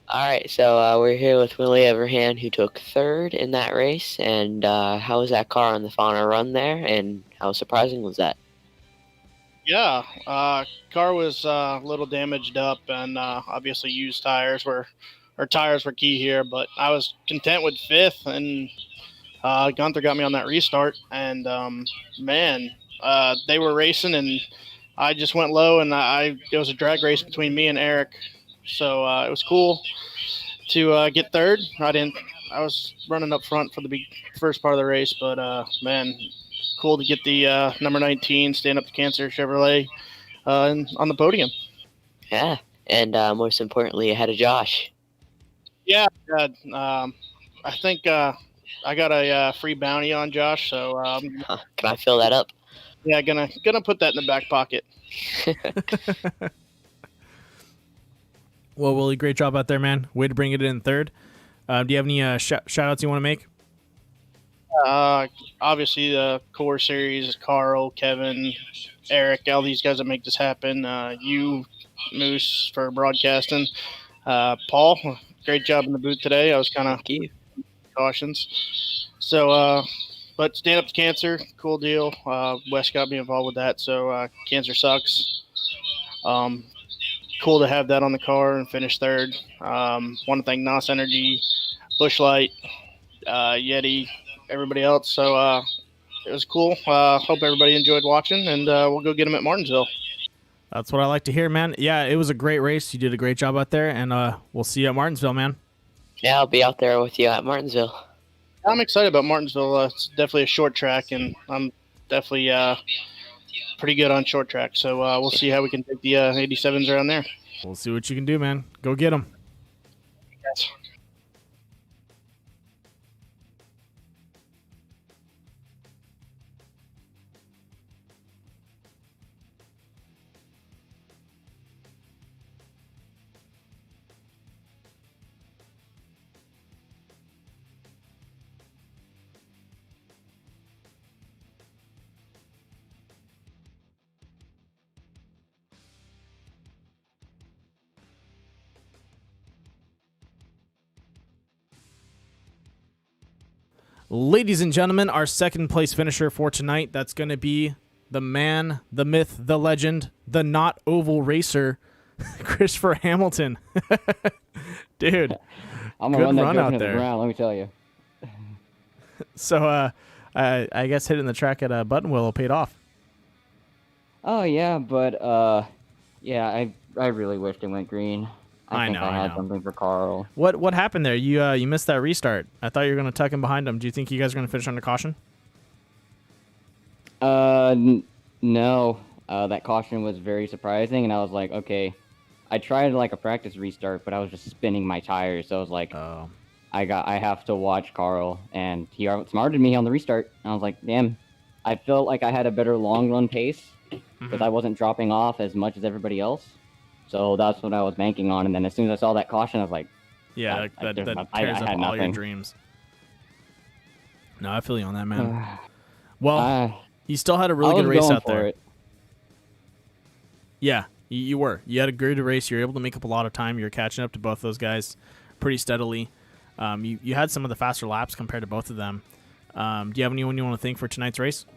All right, so we're here with Willie Everhand, who took 3rd in that race. And how was that car on the final run there? And how surprising was that? Yeah, car was a little damaged up, and obviously used tires were key here. But I was content with 5th, and Gunther got me on that restart. And man, they were racing, and I just went low, and it was a drag race between me and Eric. So it was cool to get 3rd. I was running up front for the first part of the race, but man, cool to get the number 19 Stand Up to Cancer Chevrolet on the podium. Yeah, and most importantly, ahead of Josh. Yeah, I think I got a free bounty on Josh, so Can I fill that up? yeah, gonna put that in the back pocket. Well, Willie, great job out there, man. Way to bring it in 3rd. Do you have any shout-outs you want to make? Obviously the core series, Carl, Kevin, Eric, all these guys that make this happen. You, Moose, for broadcasting. Paul, great job in the booth today. I was kind of cautions. So, but Stand Up to Cancer, cool deal. Wes got me involved with that, so cancer sucks. Cool to have that on the car and finish 3rd. Want to thank NOS Energy, Bushlight, Yeti, everybody else. So it was cool. Hope everybody enjoyed watching, and we'll go get them at Martinsville. That's what I like to hear, man. Yeah, it was a great race. You did a great job out there, and we'll see you at Martinsville, man. Yeah, I'll be out there with you at Martinsville. I'm excited about Martinsville. It's definitely a short track, and I'm definitely pretty good on short track. So we'll see how we can take the 87s around there. We'll see what you can do, man. Go get them. Yes. Ladies and gentlemen, our 2nd place finisher for tonight, that's going to be the man, the myth, the legend, the not oval racer, Christopher Hamilton. Dude, I'm good gonna run that run joke out into the there. ground, let me tell you. So I guess hitting the track at Buttonwillow paid off. Oh yeah, but yeah, I really wished it went green. I think I had something for Carl. What happened there? You missed that restart. I thought you were going to tuck him behind him. Do you think you guys are going to finish under caution? No. That caution was very surprising, and I was like, okay. I tried like a practice restart, but I was just spinning my tires, so I was like, oh. I have to watch Carl, and he outsmarted me on the restart. And I was like, damn, I felt like I had a better long run pace because I wasn't dropping off as much as everybody else. So that's what I was banking on. And then as soon as I saw that caution, I was like, Yeah, I that had tears up all your nothing. dreams. No, I feel you on that, man. Well, I you still had a really was good race going out for there. it. Yeah, you were. You had a good race. You were able to make up a lot of time. You were catching up to both those guys pretty steadily. You had some of the faster laps compared to both of them. Do you have anyone you want to thank for tonight's race?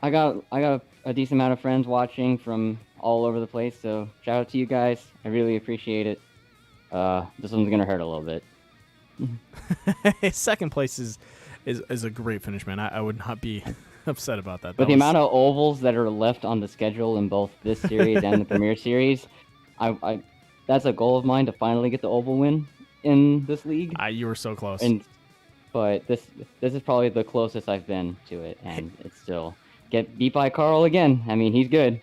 I got a decent amount of friends watching all over the place, so shout out to you guys. I really appreciate it. This one's gonna hurt a little bit. Second place is a great finish, man. I would not be upset about that. But the amount of ovals that are left on the schedule in both this series and the Premier Series, I that's a goal of mine to finally get the oval win in this league. You were so close. But this is probably the closest I've been to it, and it's still get beat by Carl again. I mean, he's good.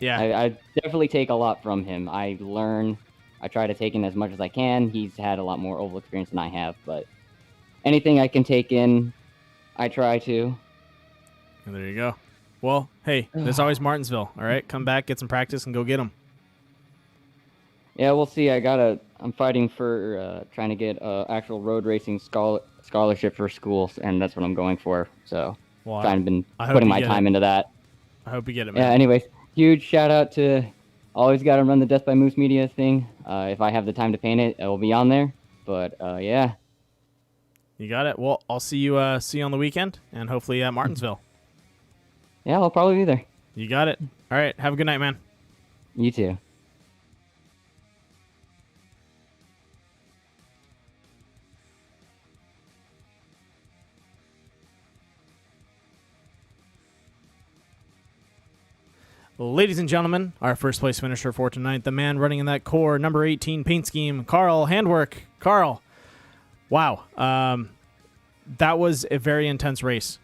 Yeah, I definitely take a lot from him. I try to take in as much as I can. He's had a lot more oval experience than I have, but anything I can take in, I try to. And there you go. Well, hey, there's always Martinsville. All right, come back, get some practice, and go get them. Yeah, we'll see. I'm fighting for trying to get actual road racing scholarship for schools, and that's what I'm going for. So, been putting my time into that. I hope you get it, man. Yeah. Anyways, huge shout out to. Always got to run the Death by Moose Media thing. If I have the time to paint it, it will be on there. But yeah. You got it. Well, I'll see you on the weekend, and hopefully at Martinsville. Yeah, I'll probably be there. You got it. All right. Have a good night, man. You too. Ladies and gentlemen, our first place finisher for tonight, the man running in that core number 18 paint scheme, Carl Handwerk. Carl, wow. That was a very intense race.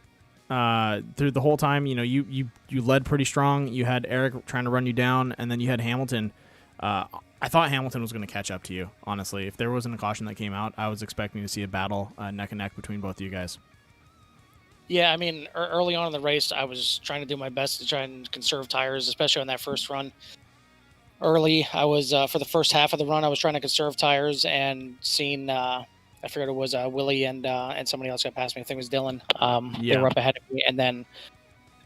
Through the whole time, you led pretty strong. You had Eric trying to run you down, and then you had Hamilton. I thought Hamilton was going to catch up to you, honestly. If there wasn't a caution that came out, I was expecting to see a battle neck and neck between both of you guys. Yeah, I mean, early on in the race, I was trying to do my best to try and conserve tires, especially on that first run. Early, I was, for the first half of the run, I was trying to conserve tires and seeing, I forget it was Willie and somebody else got past me. I think it was Dylan. They were up ahead of me, and then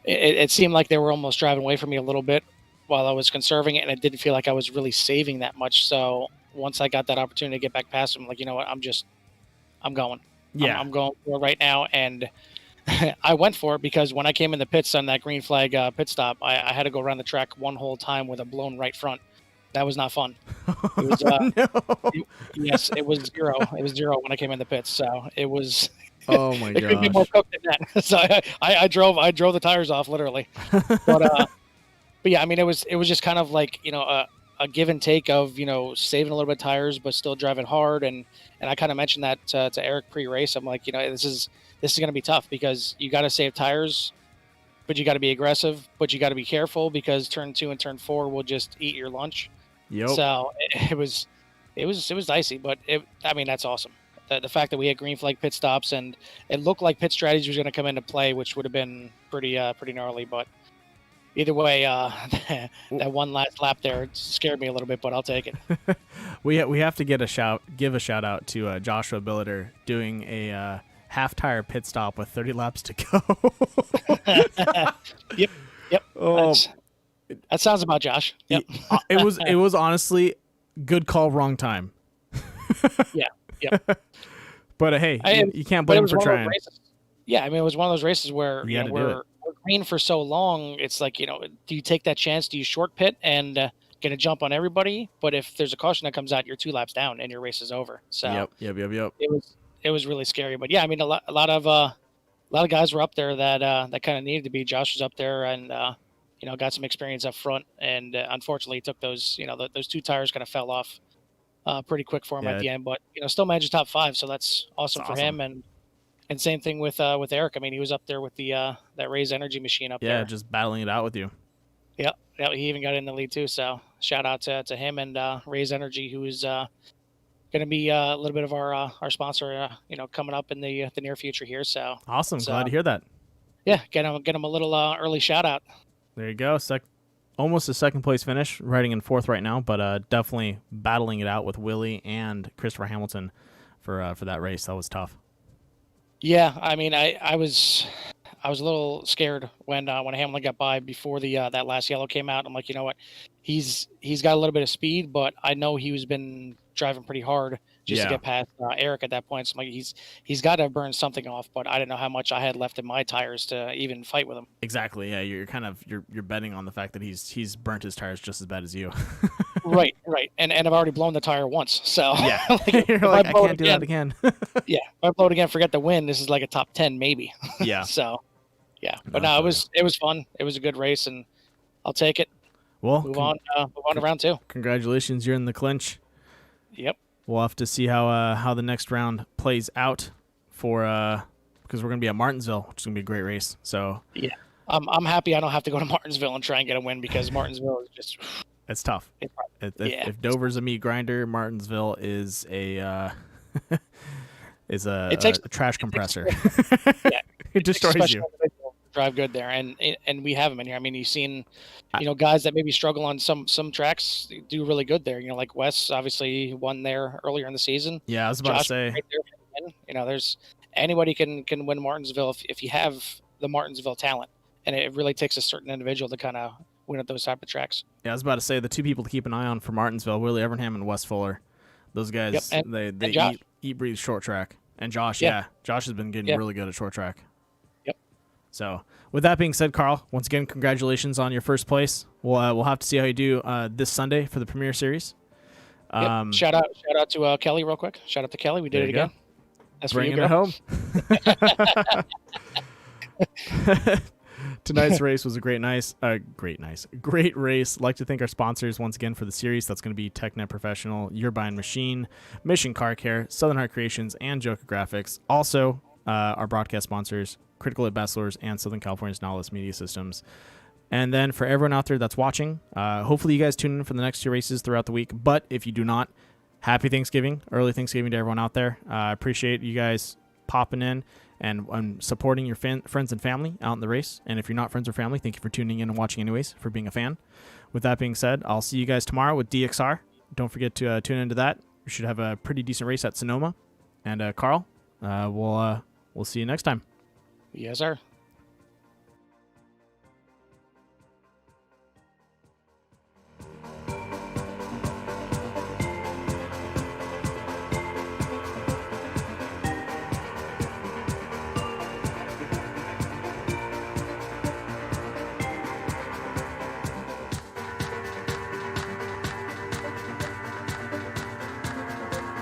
it seemed like they were almost driving away from me a little bit while I was conserving it, and it didn't feel like I was really saving that much. So once I got that opportunity to get back past them, like, you know what, I'm going. Yeah. I'm going for it right now, and I went for it because when I came in the pits on that green flag pit stop, I had to go around the track one whole time with a blown right front. That was not fun. It was, No. Yes, it was zero. It was zero when I came in the pits. So it was. Oh my It couldn't be more gosh. cooked than that. So I drove the tires off literally. But yeah, I mean, it was just kind of like, a give and take of, saving a little bit of tires but still driving hard, and I kind of mentioned that to Eric pre-race. I'm like, this is going to be tough because you got to save tires, but you got to be aggressive, but you got to be careful because turn 2 and turn 4 will just eat your lunch. Yep. So it was dicey, but that's awesome. The fact that we had green flag pit stops and it looked like pit strategy was going to come into play, which would have been pretty gnarly, but either way, that one last lap there scared me a little bit, but I'll take it. We have to give a shout out to Joshua Billiter doing a half tire pit stop with 30 laps to go. Yep. Oh, That sounds about Josh. Yep. it was honestly good call, wrong time. Yeah. Yep. But hey, you can't But it blame him was for one of those trying. races. Yeah, I mean, it was one of those races where You had to do it. we're green for so long. It's like, do you take that chance? Do you short pit and get a jump on everybody? But if there's a caution that comes out, you're 2 laps down and your race is over. So Yep. it was really scary. But yeah, I mean, a lot of guys were up there that kind of needed to be. Josh was up there and got some experience up front, and unfortunately took those those 2 tires kind of fell off pretty quick for him at the end. But still managed top 5, so that's awesome for him. And same thing with Eric. I mean, he was up there with the that Raise Energy machine up there. Yeah, just battling it out with you. Yeah, he even got in the lead too. So shout out to him and Raise Energy, who is going to be a little bit of our sponsor, coming up in the near future here. So Awesome, glad to hear that. Yeah, get him a little early shout out. There you go. almost a second place finish, riding in fourth right now, but definitely battling it out with Willie and Christopher Hamilton for that race. That was tough. Yeah, I mean, I was a little scared when Hamlin got by before the that last yellow came out. I'm like, you know what, he's got a little bit of speed, but I know he's been driving pretty hard just to get past Eric at that point. So I'm like, he's got to burn something off, but I didn't know how much I had left in my tires to even fight with him. Exactly. Yeah, you're kind of you're betting on the fact that he's burnt his tires just as bad as you. Right. And I've already blown the tire once, so yeah, you're like, I can't do that again. Yeah, if I blow it again, forget the win. This is like a top 10 maybe. Yeah. So, yeah, but no, it was fun. It was a good race, and I'll take it. Well, move on to round 2. Congratulations, you're in the clinch. Yep. We'll have to see how the next round plays out for because we're gonna be at Martinsville, which is gonna be a great race. So yeah, I'm happy I don't have to go to Martinsville and try and get a win, because Martinsville is just it's tough. If Dover's a meat grinder, Martinsville is a trash compressor. It destroys you. Drive good there, and we have them in here. I mean, you've seen, guys that maybe struggle on some tracks do really good there. Like Wes obviously won there earlier in the season. Yeah, I was about to say. Right there, there's anybody can win Martinsville if you have the Martinsville talent, and it really takes a certain individual to kind of win at those type of tracks. Yeah, I was about to say the two people to keep an eye on for Martinsville: Willie Evernham and Wes Fuller. Those guys, they eat, breathe short track. And Josh, Josh has been getting really good at short track. So, with that being said, Carl, once again, congratulations on your first place. We'll have to see how you do this Sunday for the Premier Series. Shout out to Kelly real quick. Shout out to Kelly. We did it again. Go. That's bringing it home. Tonight's race was a great race. Like to thank our sponsors once again for the series. That's going to be TechNet Professional, Your Buying Machine, Mission Car Care, Southern Heart Creations, and Joker Graphics. Also, our broadcast sponsors, Critical Hit Bachelors and Southern California's Nautilus Media Systems. And then for everyone out there that's watching, hopefully you guys tune in for the next 2 races throughout the week. But if you do not, happy Thanksgiving, early Thanksgiving to everyone out there. I appreciate you guys popping in and supporting your friends and family out in the race. And if you're not friends or family, thank you for tuning in and watching anyways, for being a fan. With that being said, I'll see you guys tomorrow with DXR. Don't forget to tune into that. We should have a pretty decent race at Sonoma. And Carl, we'll see you next time. Yes, sir.